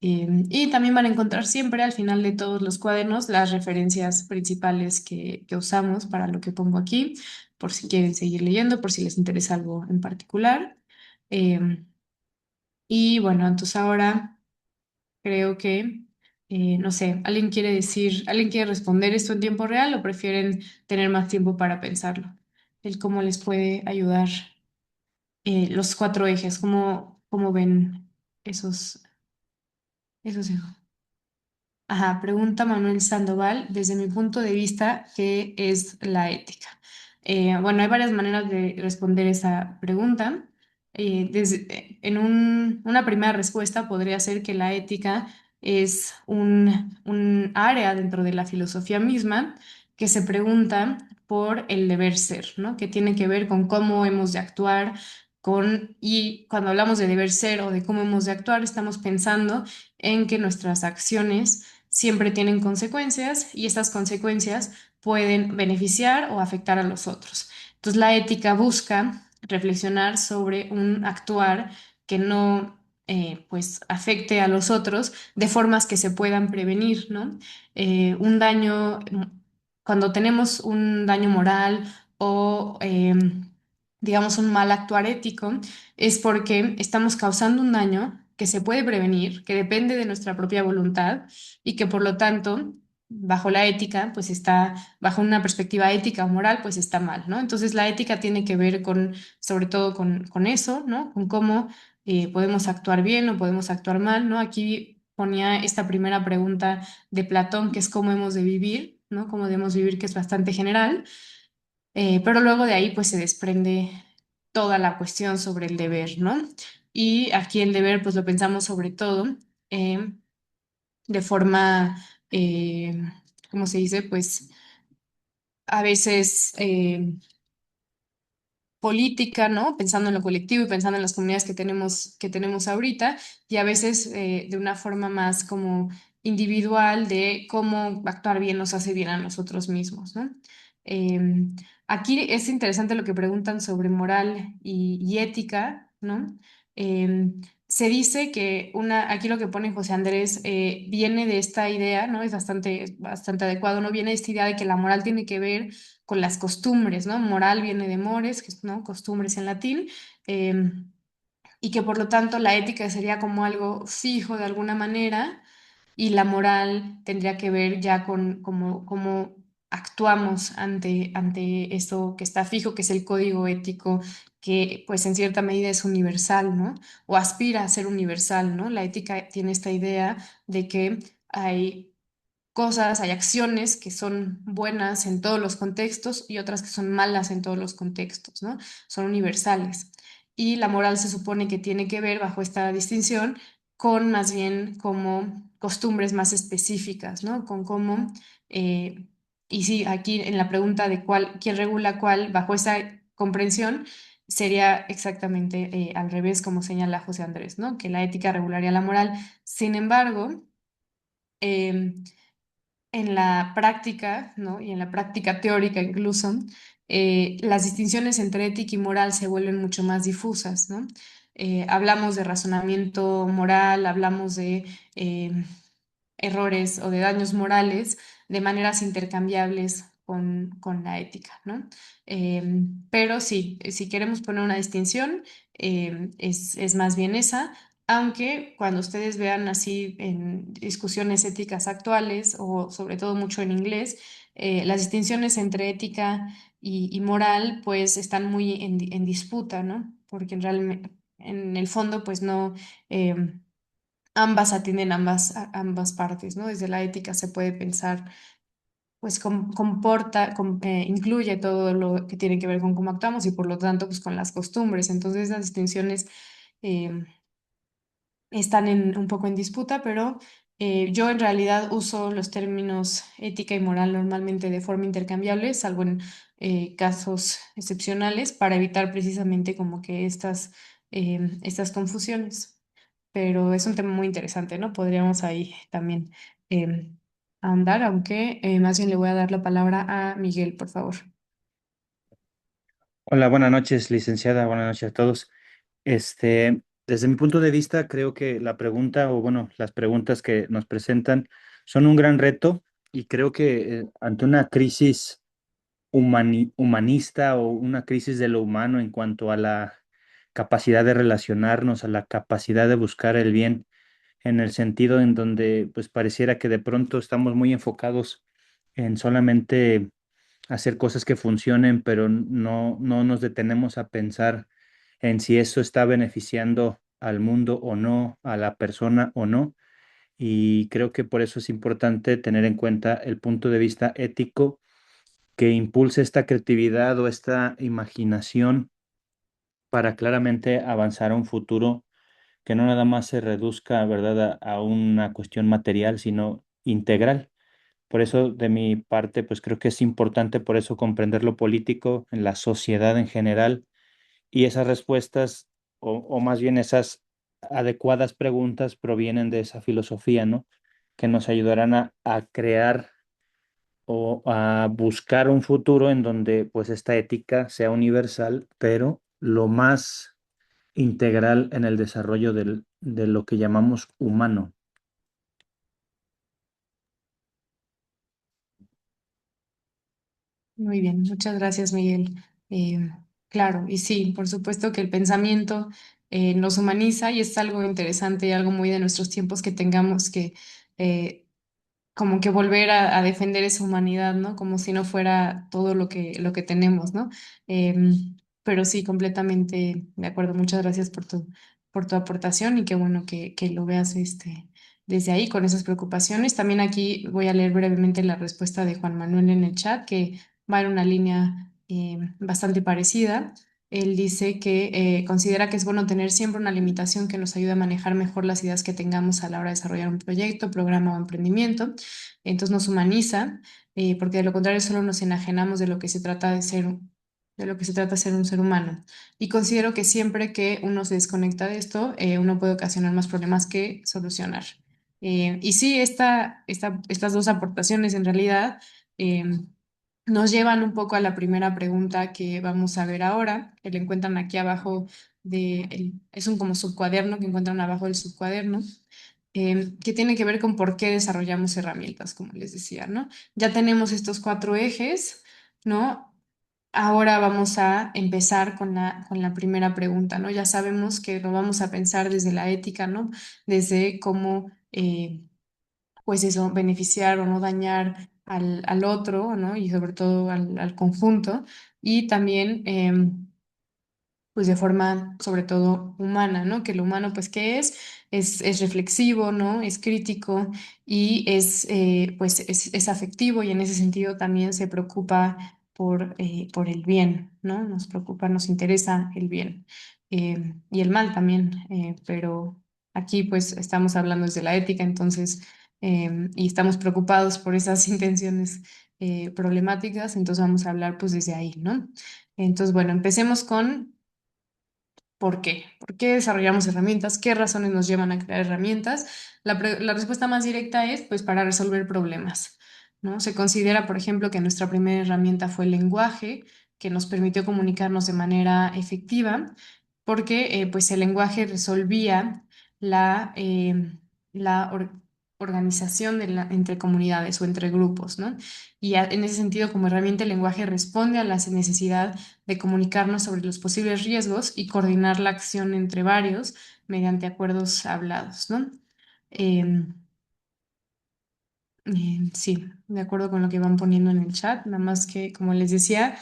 Y también van a encontrar siempre al final de todos los cuadernos las referencias principales que usamos para lo que pongo aquí, por si quieren seguir leyendo, por si les interesa algo en particular. Em, y bueno, entonces ahora... Creo que, no sé, alguien quiere responder esto en tiempo real o prefieren tener más tiempo para pensarlo? El cómo les puede ayudar los cuatro ejes, cómo ven esos, esos ejes. Ajá, pregunta Manuel Sandoval, desde mi punto de vista, ¿qué es la ética? Bueno, hay varias maneras de responder esa pregunta. Una primera respuesta podría ser que la ética es un área dentro de la filosofía misma que se pregunta por el deber ser, ¿no? Que tiene que ver con cómo hemos de actuar, y cuando hablamos de deber ser o de cómo hemos de actuar, estamos pensando en que nuestras acciones siempre tienen consecuencias y estas consecuencias pueden beneficiar o afectar a los otros. Entonces, la ética busca reflexionar sobre un actuar que no pues afecte a los otros de formas que se puedan prevenir, ¿no? Un daño, cuando tenemos un daño moral o digamos un mal actuar ético, es porque estamos causando un daño que se puede prevenir, que depende de nuestra propia voluntad y que por lo tanto, bajo la ética, pues está, bajo una perspectiva ética o moral, pues está mal, ¿no? Entonces la ética tiene que ver con, sobre todo con eso, ¿no? Con cómo podemos actuar bien o podemos actuar mal, ¿no? Aquí ponía esta primera pregunta de Platón, que es cómo hemos de vivir, ¿no? Cómo debemos vivir, que es bastante general, pero luego de ahí pues se desprende toda la cuestión sobre el deber, ¿no? Y aquí el deber pues lo pensamos sobre todo eh, de forma, eh, ¿cómo se dice? Pues a veces política, ¿no? Pensando en lo colectivo y pensando en las comunidades que tenemos ahorita, y a veces de una forma más como individual de cómo actuar bien nos hace bien a nosotros mismos, ¿no? Aquí es interesante lo que preguntan sobre moral y ética, ¿no? Se dice que aquí lo que pone José Andrés viene de esta idea, ¿no? Es bastante adecuado, ¿no? Viene de esta idea de que la moral tiene que ver con las costumbres, ¿no? Moral viene de mores, que es, ¿no? Costumbres en latín, eh, y que por lo tanto la ética sería como algo fijo de alguna manera y la moral tendría que ver ya con cómo actuamos ante eso que está fijo, que es el código ético, que pues en cierta medida es universal, ¿no? O aspira a ser universal, ¿no? La ética tiene esta idea de que hay cosas, hay acciones que son buenas en todos los contextos y otras que son malas en todos los contextos, ¿no? Son universales. Y la moral se supone que tiene que ver, bajo esta distinción, con más bien como costumbres más específicas, ¿no? Con cómo, eh, y sí, aquí en la pregunta de quién regula cuál, bajo esa comprensión, sería exactamente al revés, como señala José Andrés, ¿no? Que la ética regularía la moral. Sin embargo, em, en la práctica, ¿no? Y en la práctica teórica incluso, las distinciones entre ética y moral se vuelven mucho más difusas, ¿no? Hablamos de razonamiento moral, hablamos de eh, errores o de daños morales de maneras intercambiables con la ética, ¿no? Pero sí, si queremos poner una distinción, es más bien esa, aunque cuando ustedes vean así en discusiones éticas actuales o sobre todo mucho en inglés, las distinciones entre ética y moral pues están muy en disputa, ¿no? Porque en el fondo pues no... ambas atienden ambas partes, ¿no? Desde la ética se puede pensar, pues incluye todo lo que tiene que ver con cómo actuamos y por lo tanto, pues con las costumbres. Entonces, las distinciones eh, están un poco en disputa, pero yo en realidad uso los términos ética y moral normalmente de forma intercambiable, salvo en casos excepcionales, para evitar precisamente como que estas confusiones. Pero es un tema muy interesante, ¿no? Podríamos ahí también eh, ahondar, aunque más bien le voy a dar la palabra a Miguel, por favor. Hola, buenas noches, licenciada. Buenas noches a todos. Desde mi punto de vista, creo que la pregunta, o bueno, las preguntas que nos presentan son un gran reto y creo que ante una crisis humanista o una crisis de lo humano en cuanto a la capacidad de relacionarnos, a la capacidad de buscar el bien, en el sentido en donde pues pareciera que de pronto estamos muy enfocados en solamente hacer cosas que funcionen, pero no nos detenemos a pensar en si eso está beneficiando al mundo o no, a la persona o no. Y creo que por eso es importante tener en cuenta el punto de vista ético que impulse esta creatividad o esta imaginación para claramente avanzar a un futuro que no nada más se reduzca, ¿verdad?, a una cuestión material, sino integral. Por eso, de mi parte, pues creo que es importante por eso comprender lo político en la sociedad en general y esas respuestas, o más bien esas adecuadas preguntas provienen de esa filosofía, ¿no? Que nos ayudarán a crear o a buscar un futuro en donde pues esta ética sea universal, pero lo más integral en el desarrollo de lo que llamamos humano. Muy bien, muchas gracias, Miguel. Eh, claro, y sí, por supuesto que el pensamiento nos humaniza y es algo interesante y algo muy de nuestros tiempos que tengamos que eh, como que volver a defender esa humanidad, ¿no? Como si no fuera todo lo que tenemos, ¿no? Pero sí, completamente de acuerdo. Muchas gracias por tu aportación y qué bueno que lo veas desde ahí con esas preocupaciones. También aquí voy a leer brevemente la respuesta de Juan Manuel en el chat, que va en una línea bastante parecida. Él dice que considera que es bueno tener siempre una limitación que nos ayude a manejar mejor las ideas que tengamos a la hora de desarrollar un proyecto, programa o emprendimiento. Entonces nos humaniza, porque de lo contrario solo nos enajenamos de lo que se trata de ser, de lo que se trata de ser un ser humano. Y considero que siempre que uno se desconecta de esto, uno puede ocasionar más problemas que solucionar. Y sí, estas dos aportaciones en realidad eh, nos llevan un poco a la primera pregunta que vamos a ver ahora, que le encuentran aquí abajo es un como subcuaderno que encuentran abajo del subcuaderno, que tiene que ver con por qué desarrollamos herramientas, como les decía, ¿no? Ya tenemos estos cuatro ejes, ¿no? Ahora vamos a empezar con con la primera pregunta, ¿no? Ya sabemos que lo vamos a pensar desde la ética, ¿no? Desde cómo, pues eso, beneficiar o no dañar al otro, ¿no? Y sobre todo al conjunto. Y también, pues de forma sobre todo humana, ¿no? Que lo humano, pues, ¿qué es? Es reflexivo, ¿no? Es crítico y pues, es afectivo y en ese sentido también se preocupa por el bien, ¿no? Nos preocupa, nos interesa el bien y el mal también, pero aquí, pues, estamos hablando desde la ética, entonces, y estamos preocupados por esas intenciones problemáticas, entonces vamos a hablar, pues, desde ahí, ¿no? Entonces, bueno, empecemos con ¿por qué? ¿Por qué desarrollamos herramientas? ¿Qué razones nos llevan a crear herramientas? La respuesta más directa es, pues, para resolver problemas, ¿no? Se considera, por ejemplo, que nuestra primera herramienta fue el lenguaje, que nos permitió comunicarnos de manera efectiva, porque, pues, el lenguaje resolvía la, eh, la organización entre comunidades o entre grupos, ¿no? Y en ese sentido, como herramienta, el lenguaje responde a las necesidades de comunicarnos sobre los posibles riesgos y coordinar la acción entre varios mediante acuerdos hablados, ¿no? Em, sí, de acuerdo con lo que van poniendo en el chat, nada más que, como les decía,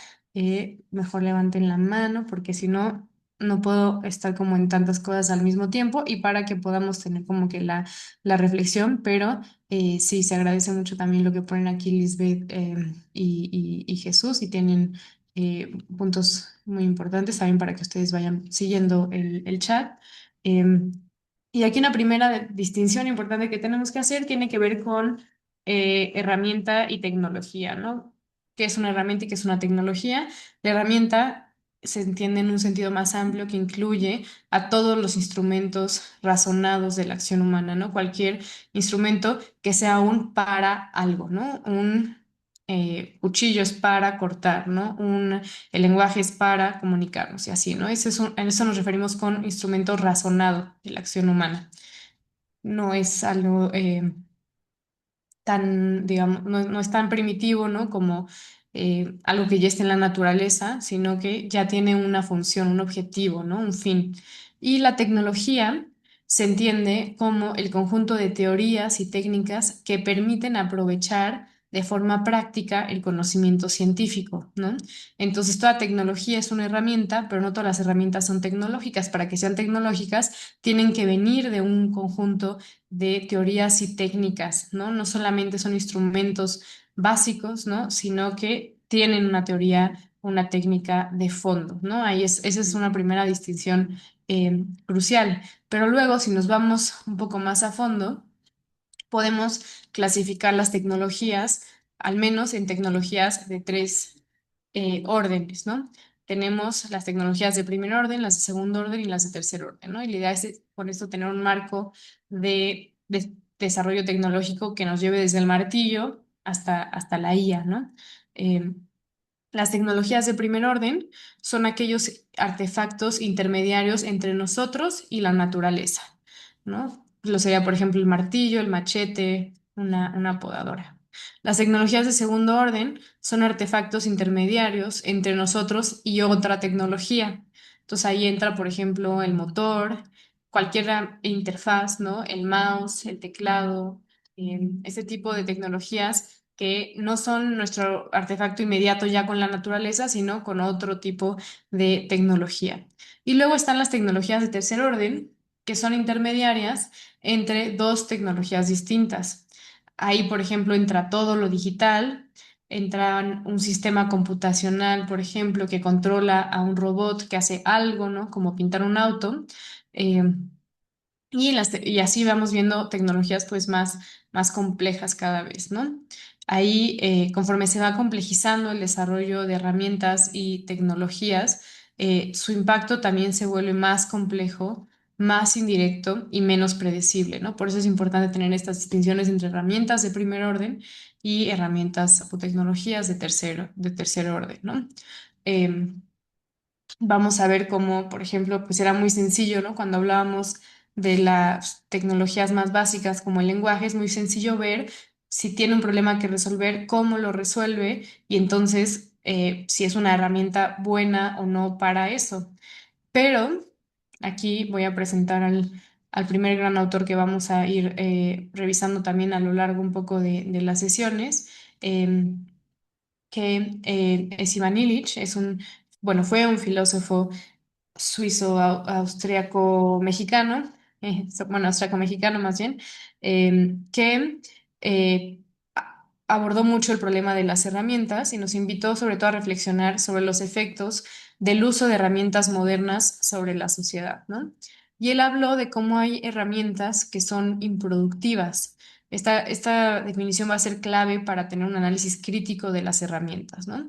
mejor levanten la mano porque si no, no puedo estar como en tantas cosas al mismo tiempo y para que podamos tener como que la reflexión, pero sí, se agradece mucho también lo que ponen aquí Lisbeth y Jesús y tienen puntos muy importantes también para que ustedes vayan siguiendo el chat. Em, y aquí una primera distinción importante que tenemos que hacer tiene que ver con herramienta y tecnología, ¿no? ¿Qué es una herramienta y qué es una tecnología? La herramienta se entiende en un sentido más amplio que incluye a todos los instrumentos razonados de la acción humana, ¿no? Cualquier instrumento que sea un para algo, ¿no? Un cuchillo es para cortar, ¿no? El lenguaje es para comunicarnos y así, ¿no? En eso nos referimos con instrumento razonado de la acción humana. No es algo tan, digamos, no es tan primitivo, ¿no? Como algo que ya está en la naturaleza, sino que ya tiene una función, un objetivo, ¿no? Un fin. Y la tecnología se entiende como el conjunto de teorías y técnicas que permiten aprovechar de forma práctica el conocimiento científico, ¿no? Entonces, toda tecnología es una herramienta, pero no todas las herramientas son tecnológicas. Para que sean tecnológicas, tienen que venir de un conjunto de teorías y técnicas, ¿no? No solamente son instrumentos básicos, ¿no? Sino que tienen una teoría, una técnica de fondo, ¿no? Esa es una primera distinción crucial. Pero luego, si nos vamos un poco más a fondo, podemos clasificar las tecnologías, al menos en tecnologías de tres órdenes, ¿no? tenemos las tecnologías de primer orden, las de segundo orden y las de tercer orden, ¿no? Y la idea es con esto tener un marco de desarrollo tecnológico que nos lleve desde el martillo hasta la IA, ¿no? Eh, las tecnologías de primer orden son aquellos artefactos intermediarios entre nosotros y la naturaleza, ¿no? Lo sería, por ejemplo, el martillo, el machete, una podadora. Las tecnologías de segundo orden son artefactos intermediarios entre nosotros y otra tecnología. Entonces ahí entra, por ejemplo, el motor, cualquier interfaz, ¿no? El mouse, el teclado, ese tipo de tecnologías que no son nuestro artefacto inmediato ya con la naturaleza, sino con otro tipo de tecnología. Y luego están las tecnologías de tercer orden, que son intermediarias entre dos tecnologías distintas. Ahí, por ejemplo, entra todo lo digital, entra un sistema computacional, por ejemplo, que controla a un robot que hace algo, ¿no? Como pintar un auto. Eh, y así vamos viendo tecnologías pues más complejas cada vez, ¿no? Ahí, conforme se va complejizando el desarrollo de herramientas y tecnologías, su impacto también se vuelve más complejo, más indirecto y menos predecible, ¿no? Por eso es importante tener estas distinciones entre herramientas de primer orden y herramientas o tecnologías de tercer orden, ¿no? Em, Vamos a ver cómo, por ejemplo, pues era muy sencillo, ¿no? Cuando hablábamos de las tecnologías más básicas como el lenguaje, es muy sencillo ver si tiene un problema que resolver, cómo lo resuelve y entonces si es una herramienta buena o no para eso. Pero aquí voy a presentar al primer gran autor que vamos a ir revisando también a lo largo un poco de las sesiones. em, que es Ivan Illich, bueno, fue un filósofo austriaco-mexicano, bueno, austriaco-mexicano más bien, que abordó mucho el problema de las herramientas y nos invitó sobre todo a reflexionar sobre los efectos del uso de herramientas modernas sobre la sociedad, ¿no? Y él habló de cómo hay herramientas que son improductivas. Esta definición va a ser clave para tener un análisis crítico de las herramientas, ¿no?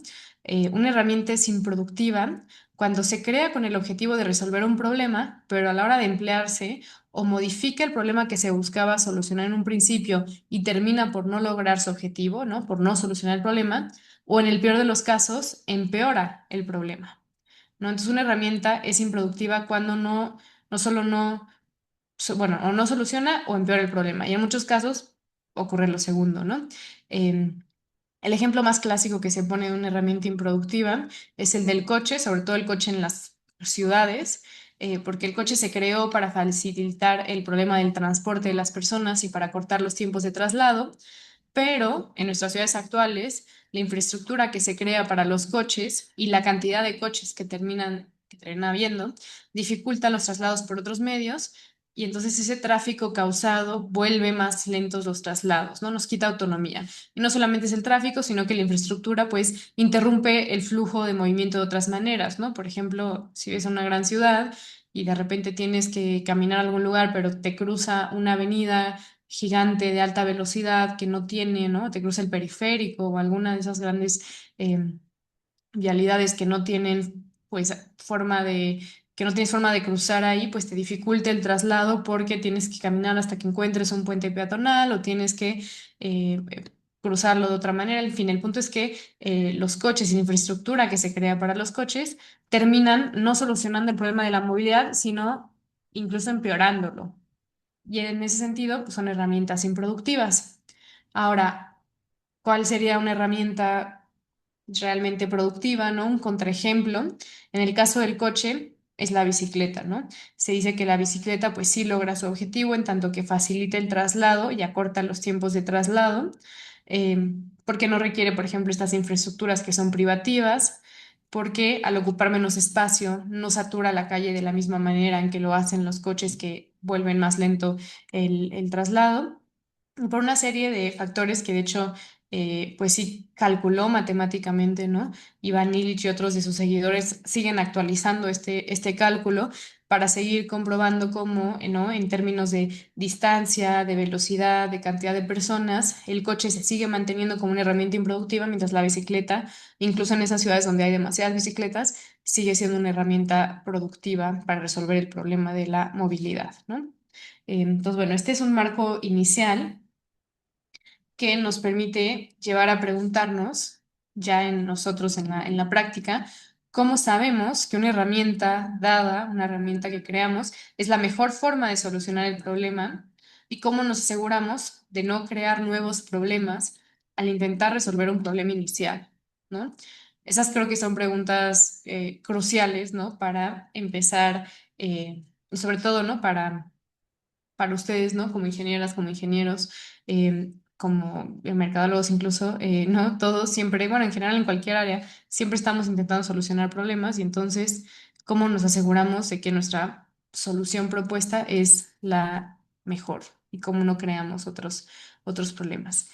Una herramienta es improductiva cuando se crea con el objetivo de resolver un problema, pero a la hora de emplearse o modifica el problema que se buscaba solucionar en un principio y termina por no lograr su objetivo, ¿no? Por no solucionar el problema, o en el peor de los casos, empeora el problema, ¿no? Entonces, una herramienta es improductiva cuando no solo bueno, o no soluciona o empeora el problema. Y en muchos casos ocurre lo segundo, ¿no? Em, el ejemplo más clásico que se pone de una herramienta improductiva es el del coche, sobre todo el coche en las ciudades, porque el coche se creó para facilitar el problema del transporte de las personas y para cortar los tiempos de traslado, pero en nuestras ciudades actuales, la infraestructura que se crea para los coches y la cantidad de coches que termina habiendo dificulta los traslados por otros medios y entonces ese tráfico causado vuelve más lentos los traslados, ¿no? Nos quita autonomía. Y no solamente es el tráfico, sino que la infraestructura pues interrumpe el flujo de movimiento de otras maneras, ¿no? Por ejemplo, si ves una gran ciudad y de repente tienes que caminar a algún lugar, pero te cruza una avenida gigante de alta velocidad que no tiene, ¿no? Te cruza el periférico o alguna de esas grandes vialidades que no tienen, pues, que no tienes forma de cruzar ahí, pues te dificulta el traslado porque tienes que caminar hasta que encuentres un puente peatonal o tienes que cruzarlo de otra manera. En fin, el punto es que los coches y la infraestructura que se crea para los coches terminan no solucionando el problema de la movilidad, sino incluso empeorándolo. Y en ese sentido, pues son herramientas improductivas. Ahora, ¿cuál sería una herramienta realmente productiva, ¿no? Un contraejemplo, en el caso del coche, es la bicicleta, ¿no? Se dice que la bicicleta, pues sí logra su objetivo en tanto que facilita el traslado y acorta los tiempos de traslado, eh, porque no requiere, por ejemplo, estas infraestructuras que son privativas, porque al ocupar menos espacio no satura la calle de la misma manera en que lo hacen los coches que vuelven más lento el traslado, y por una serie de factores que de hecho pues sí calculó matemáticamente, ¿no? Iván Illich y otros de sus seguidores siguen actualizando este cálculo, para seguir comprobando cómo, ¿no? En términos de distancia, de velocidad, de cantidad de personas, el coche se sigue manteniendo como una herramienta improductiva, mientras la bicicleta, incluso en esas ciudades donde hay demasiadas bicicletas, sigue siendo una herramienta productiva para resolver el problema de la movilidad, ¿no? Entonces, bueno, este es un marco inicial que nos permite llevar a preguntarnos, ya en nosotros en la práctica, cómo sabemos que una herramienta dada, una herramienta que creamos, es la mejor forma de solucionar el problema y cómo nos aseguramos de no crear nuevos problemas al intentar resolver un problema inicial, ¿no? Esas creo que son preguntas cruciales, ¿no? Para empezar, sobre todo, ¿no? Para ustedes, ¿no? Como ingenieras, como ingenieros, como mercadólogos incluso, ¿no? Todos siempre, bueno, en general en cualquier área, siempre estamos intentando solucionar problemas y entonces, ¿cómo nos aseguramos de que nuestra solución propuesta es la mejor y cómo no creamos otros problemas?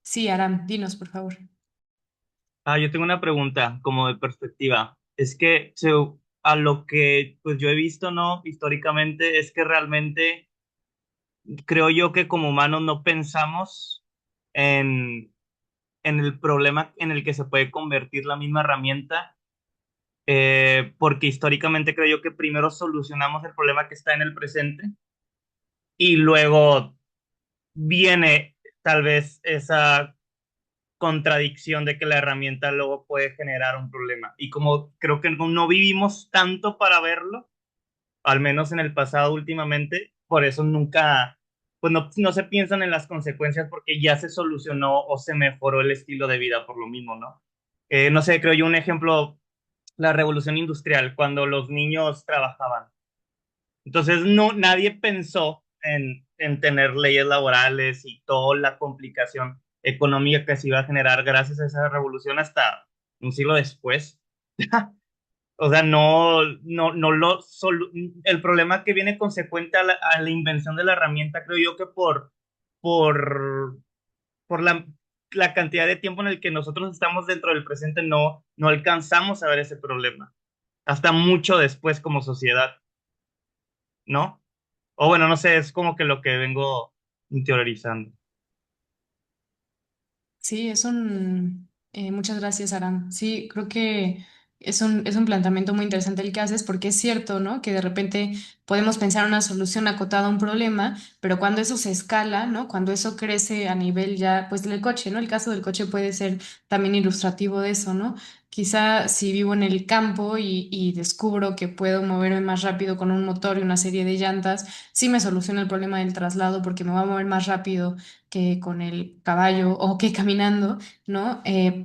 Sí, Aram, dinos, por favor. Yo tengo una pregunta como de perspectiva. Es que a lo que pues yo he visto, ¿no? Históricamente, es que realmente creo yo que como humanos no pensamos en, en el problema en el que se puede convertir la misma herramienta, porque históricamente creo yo que primero solucionamos el problema que está en el presente y luego viene tal vez esa contradicción de que la herramienta luego puede generar un problema. Y como creo que no vivimos tanto para verlo, al menos en el pasado últimamente, por eso nunca, pues no se piensan en las consecuencias porque ya se solucionó o se mejoró el estilo de vida por lo mismo, ¿no? No sé, creo yo un ejemplo, la revolución industrial, cuando los niños trabajaban. Entonces, no, nadie pensó en tener leyes laborales y toda la complicación económica que se iba a generar gracias a esa revolución hasta un siglo después. O sea, el problema que viene consecuente a la invención de la herramienta, creo yo que por, por la cantidad de tiempo en el que nosotros estamos dentro del presente, no alcanzamos a ver ese problema. Hasta mucho después como sociedad, ¿no? O bueno, no sé, es como que lo que vengo teorizando. Sí, muchas gracias, Aram. Sí, creo que es un planteamiento muy interesante el que haces porque es cierto, ¿no? Que de repente podemos pensar una solución acotada a un problema, pero cuando eso se escala, ¿no? Cuando eso crece a nivel ya, pues del coche, ¿no? El caso del coche puede ser también ilustrativo de eso, ¿no? Quizá si vivo en el campo y descubro que puedo moverme más rápido con un motor y una serie de llantas, sí me soluciona el problema del traslado porque me va a mover más rápido que con el caballo o que caminando, ¿no?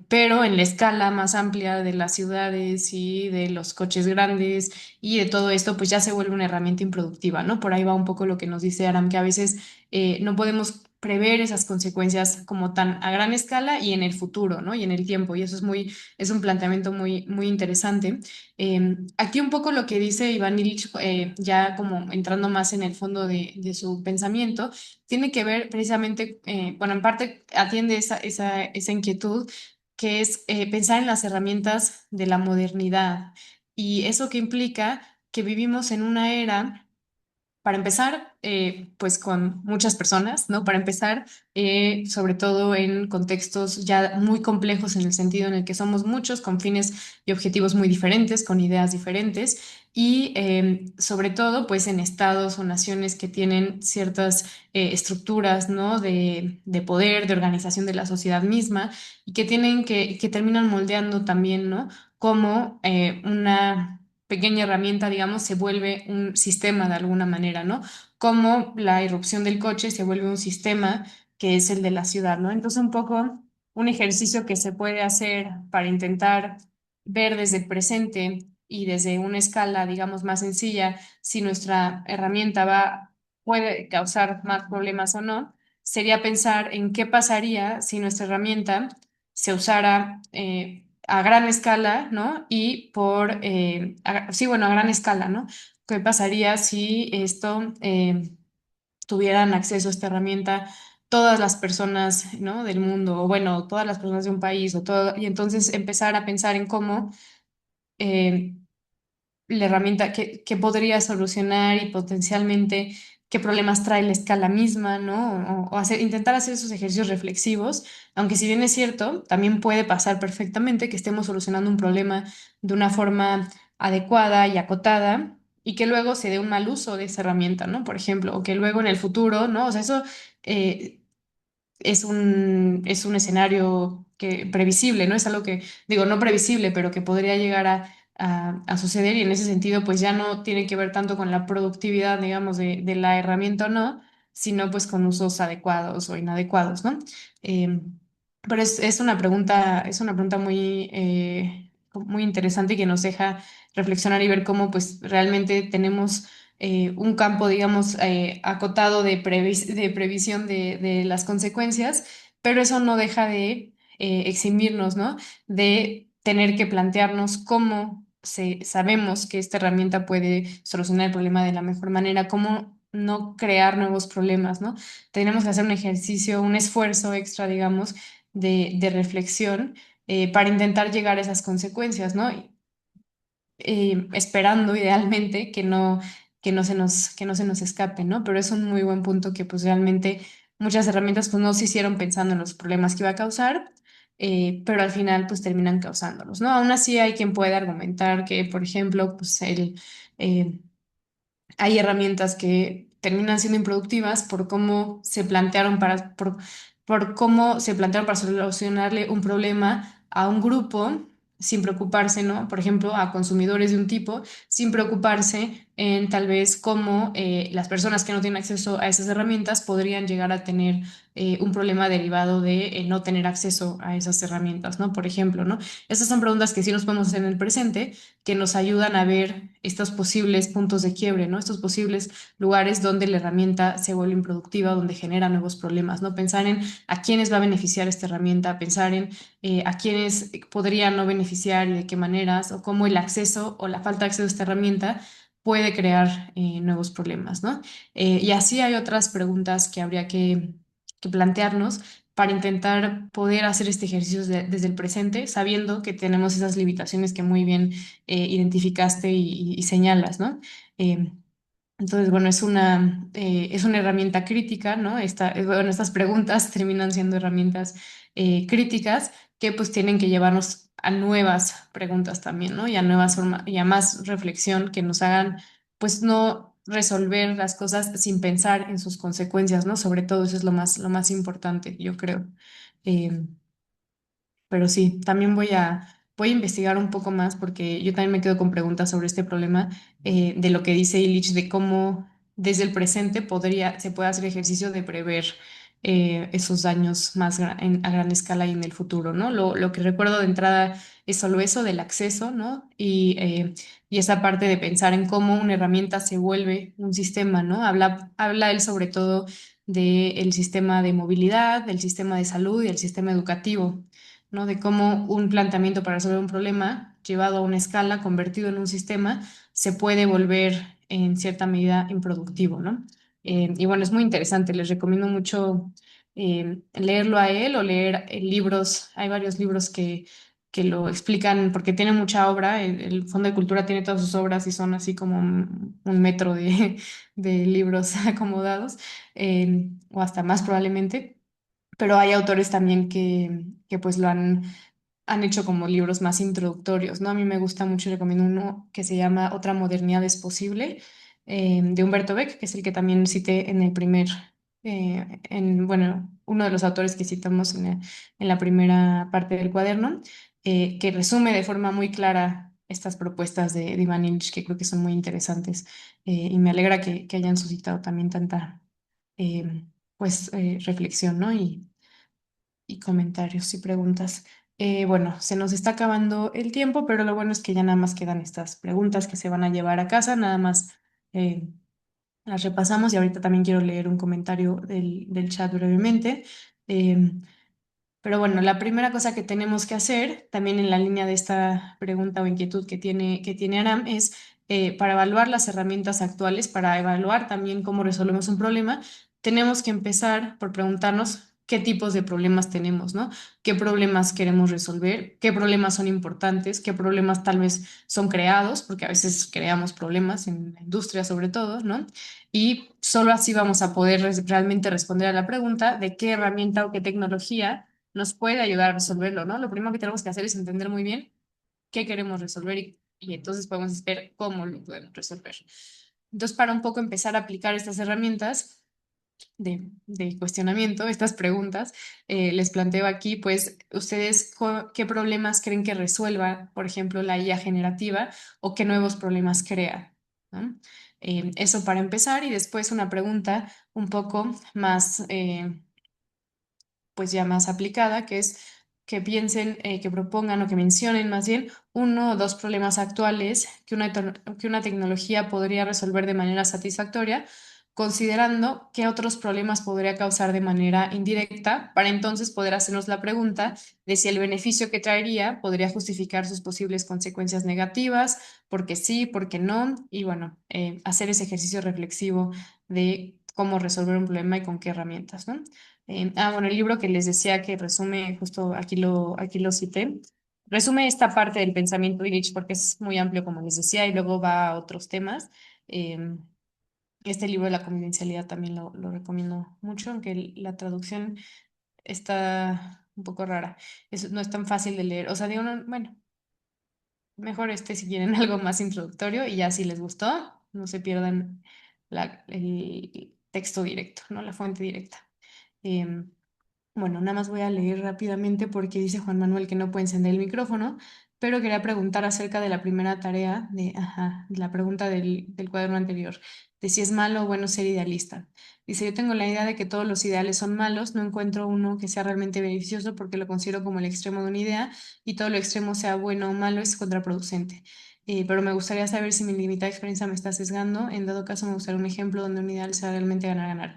Pero en la escala más amplia de las ciudades y de los coches grandes y de todo esto, pues ya se vuelve una herramienta improductiva, ¿no? Por ahí va un poco lo que nos dice Aram, que a veces no podemos prever esas consecuencias como tan a gran escala y en el futuro, ¿no? Y en el tiempo. Y eso es un planteamiento muy interesante. Aquí un poco lo que dice Iván Illich, ya como entrando más en el fondo de su pensamiento, tiene que ver precisamente, bueno, en parte atiende esa inquietud, que es pensar en las herramientas de la modernidad. Y eso que implica que vivimos en una era para empezar, pues con muchas personas, ¿no? Para empezar, sobre todo en contextos ya muy complejos en el sentido en el que somos muchos, con fines y objetivos muy diferentes, con ideas diferentes y sobre todo, pues en estados o naciones que tienen ciertas estructuras, ¿no? De poder, de organización de la sociedad misma y que que terminan moldeando también, ¿no? Como una pequeña herramienta, digamos, se vuelve un sistema de alguna manera, ¿no? Como la irrupción del coche se vuelve un sistema que es el de la ciudad, ¿no? Entonces, un poco un ejercicio que se puede hacer para intentar ver desde el presente y desde una escala, digamos, más sencilla, si nuestra herramienta puede causar más problemas o no, sería pensar en qué pasaría si nuestra herramienta se usara a gran escala, ¿no? Y sí, bueno, a gran escala, ¿no? ¿Qué pasaría si esto tuvieran acceso a esta herramienta todas las personas, ¿no? Del mundo, o bueno, todas las personas de un país, y entonces empezar a pensar en cómo eh, la herramienta que podría solucionar y potencialmente qué problemas trae la escala misma, ¿no? O intentar hacer esos ejercicios reflexivos, aunque si bien es cierto, también puede pasar perfectamente que estemos solucionando un problema de una forma adecuada y acotada y que luego se dé un mal uso de esa herramienta, ¿no? Por ejemplo, o que luego en el futuro, ¿no? O sea, eso eh, es un escenario previsible, ¿no? Es algo que, digo, no previsible, pero que podría llegar a suceder y en ese sentido, pues ya no tiene que ver tanto con la productividad, digamos, de la herramienta o no, sino pues con usos adecuados o inadecuados, ¿no? Eh, pero es una pregunta muy, muy interesante y que nos deja reflexionar y ver cómo pues realmente tenemos un campo, digamos, acotado de previsión de las consecuencias, pero eso no deja de eximirnos, ¿no? De tener que plantearnos cómo sabemos que esta herramienta puede solucionar el problema de la mejor manera, cómo no crear nuevos problemas, ¿no? Tenemos que hacer un ejercicio, un esfuerzo extra, digamos, de reflexión para intentar llegar a esas consecuencias, ¿no? Esperando idealmente que no se nos escape, ¿no? Pero es un muy buen punto que pues realmente muchas herramientas pues no se hicieron pensando en los problemas que iba a causar, pero al final pues terminan causándolos, ¿no? Aún así hay quien puede argumentar que, por ejemplo, pues eh, hay herramientas que terminan siendo improductivas por cómo se plantearon por cómo se plantearon para solucionarle un problema a un grupo sin preocuparse, ¿no? Por ejemplo, a consumidores de un tipo, sin preocuparse en tal vez cómo las personas que no tienen acceso a esas herramientas podrían llegar a tener un problema derivado de no tener acceso a esas herramientas, ¿no? Por ejemplo, ¿no? Estas son preguntas que sí nos podemos hacer en el presente que nos ayudan a ver estos posibles puntos de quiebre, ¿no? Estos posibles lugares donde la herramienta se vuelve improductiva, donde genera nuevos problemas, ¿no? Pensar en a quiénes va a beneficiar esta herramienta, pensar en a quiénes podría no beneficiar y de qué maneras, o cómo el acceso o la falta de acceso a esta herramienta puede crear nuevos problemas, ¿no? Y así hay otras preguntas que habría que plantearnos para intentar poder hacer este ejercicio desde el presente, sabiendo que tenemos esas limitaciones que muy bien identificaste y señalas, ¿no? Eh, entonces, bueno, es una herramienta crítica, ¿no? Bueno, estas preguntas terminan siendo herramientas críticas que pues tienen que llevarnos a nuevas preguntas también, ¿no? Y a nuevas formas, y a más reflexión que nos hagan pues no resolver las cosas sin pensar en sus consecuencias, ¿no? Sobre todo eso es lo más importante, yo creo. Eh, pero sí, también voy a investigar un poco más porque yo también me quedo con preguntas sobre este problema de lo que dice Illich, de cómo desde el presente se puede hacer ejercicio de prever esos daños a gran escala y en el futuro, ¿no? Lo que recuerdo de entrada es solo eso del acceso, ¿no? Y esa parte de pensar en cómo una herramienta se vuelve un sistema, ¿no? Habla él sobre todo del sistema de movilidad, del sistema de salud y el sistema educativo, ¿no? De cómo un planteamiento para resolver un problema llevado a una escala, convertido en un sistema, se puede volver en cierta medida improductivo, ¿no? Y bueno, es muy interesante, les recomiendo mucho leerlo a él o leer libros, hay varios libros que lo explican porque tiene mucha obra, el Fondo de Cultura tiene todas sus obras y son así como un metro de libros acomodados, o hasta más probablemente, pero hay autores también que pues han hecho como libros más introductorios, ¿no? A mí me gusta mucho y recomiendo uno que se llama Otra modernidad es posible, de Humberto Beck, que es el que también cité en el bueno, uno de los autores que citamos en la primera parte del cuaderno, que resume de forma muy clara estas propuestas de Ivan Illich, que creo que son muy interesantes, y me alegra que hayan suscitado también tanta, reflexión, ¿no? Y comentarios y preguntas. Bueno, se nos está acabando el tiempo, pero lo bueno es que ya nada más quedan estas preguntas que se van a llevar a casa, nada más eh, las repasamos y ahorita también quiero leer un comentario del chat brevemente. Em, pero bueno, la primera cosa que tenemos que hacer, también en la línea de esta pregunta o inquietud que tiene Aram, es para evaluar las herramientas actuales, para evaluar también cómo resolvemos un problema, tenemos que empezar por preguntarnos qué tipos de problemas tenemos, ¿no? ¿Qué problemas queremos resolver? ¿Qué problemas son importantes? ¿Qué problemas tal vez son creados? Porque a veces creamos problemas en la industria sobre todo, ¿no? Y solo así vamos a poder realmente responder a la pregunta de qué herramienta o qué tecnología nos puede ayudar a resolverlo, ¿no? Lo primero que tenemos que hacer es entender muy bien qué queremos resolver y entonces podemos ver cómo lo podemos resolver. Entonces, para un poco empezar a aplicar estas herramientas de cuestionamiento, estas preguntas, les planteo aquí, pues, ustedes qué problemas creen que resuelva, por ejemplo, la IA generativa o qué nuevos problemas crea, ¿no? Eso para empezar y después una pregunta un poco más pues ya más aplicada, que es que piensen, que propongan o que mencionen más bien uno o dos problemas actuales que una tecnología podría resolver de manera satisfactoria, considerando qué otros problemas podría causar de manera indirecta, para entonces poder hacernos la pregunta de si el beneficio que traería podría justificar sus posibles consecuencias negativas, porque sí, porque no, y bueno, hacer ese ejercicio reflexivo de cómo resolver un problema y con qué herramientas, ¿no? Bueno, el libro que les decía que resume, justo aquí lo cité, resume esta parte del pensamiento de Nietzsche porque es muy amplio, como les decía, y luego va a otros temas. Eh, este libro de la convivencialidad también lo recomiendo mucho, aunque la traducción está un poco rara. No es tan fácil de leer. O sea, de uno, bueno, mejor este si quieren algo más introductorio y ya si les gustó, no se pierdan el texto directo, ¿no? La fuente directa. Em, bueno, nada más voy a leer rápidamente porque dice Juan Manuel que no puede encender el micrófono, pero quería preguntar acerca de la primera tarea, la pregunta del cuaderno anterior, de si es malo o bueno ser idealista. Dice, yo tengo la idea de que todos los ideales son malos, no encuentro uno que sea realmente beneficioso porque lo considero como el extremo de una idea y todo lo extremo sea bueno o malo es contraproducente. Pero me gustaría saber si mi limitada experiencia me está sesgando. En dado caso, me gustaría un ejemplo donde un ideal sea realmente ganar-ganar.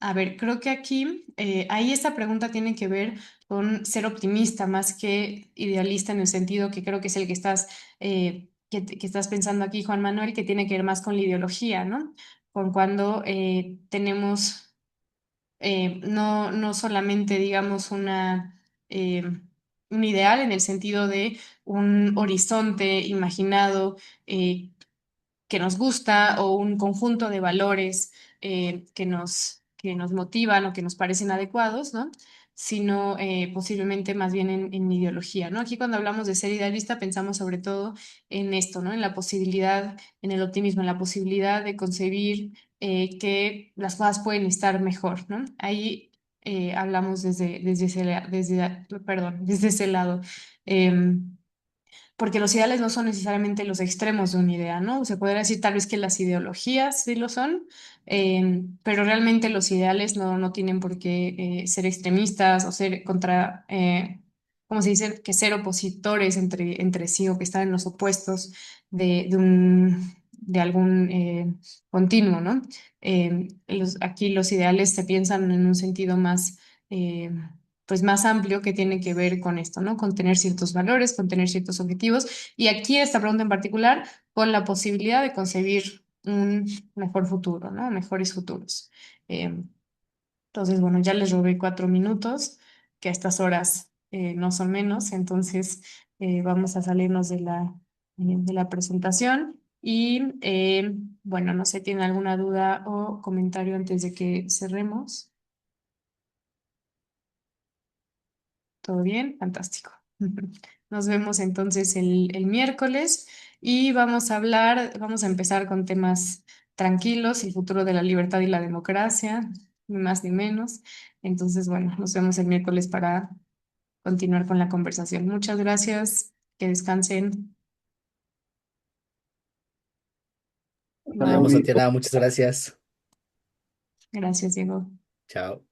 A ver, creo que aquí, ahí esta pregunta tiene que ver con ser optimista más que idealista en el sentido que creo que es el que estás, que estás pensando aquí, Juan Manuel, que tiene que ver más con la ideología, ¿no? Con cuando tenemos no solamente, digamos, eh, un ideal en el sentido de un horizonte imaginado que nos gusta o un conjunto de valores que nos motivan o que nos parecen adecuados, ¿no? Sino posiblemente más bien en ideología, ¿no? Aquí cuando hablamos de ser idealista pensamos sobre todo en esto, ¿no? En la posibilidad, en el optimismo, en la posibilidad de concebir que las cosas pueden estar mejor, ¿no? Ahí hablamos desde ese lado. Em, porque los ideales no son necesariamente los extremos de una idea, ¿no? Se podría decir tal vez que las ideologías sí lo son, pero realmente los ideales no tienen por qué ser extremistas o ser ¿cómo se dice? Que ser opositores entre sí o que están en los opuestos de algún continuo, ¿no? Aquí los ideales se piensan en un sentido más... eh, pues más amplio que tiene que ver con esto, ¿no? Con tener ciertos valores, con tener ciertos objetivos. Y aquí esta pregunta en particular, con la posibilidad de concebir un mejor futuro, ¿no? Mejores futuros. Eh, entonces, bueno, ya les robé 4 minutos, que a estas horas no son menos, entonces vamos a salirnos de la presentación. Y bueno, no sé, ¿tienen alguna duda o comentario antes de que cerremos? ¿Todo bien? Fantástico. Nos vemos entonces el miércoles y vamos a empezar con temas tranquilos, el futuro de la libertad y la democracia, ni más ni menos. Entonces, bueno, nos vemos el miércoles para continuar con la conversación. Muchas gracias, que descansen. Nos vemos, Bye. Tatiana. Muchas gracias. Gracias, Diego. Chao.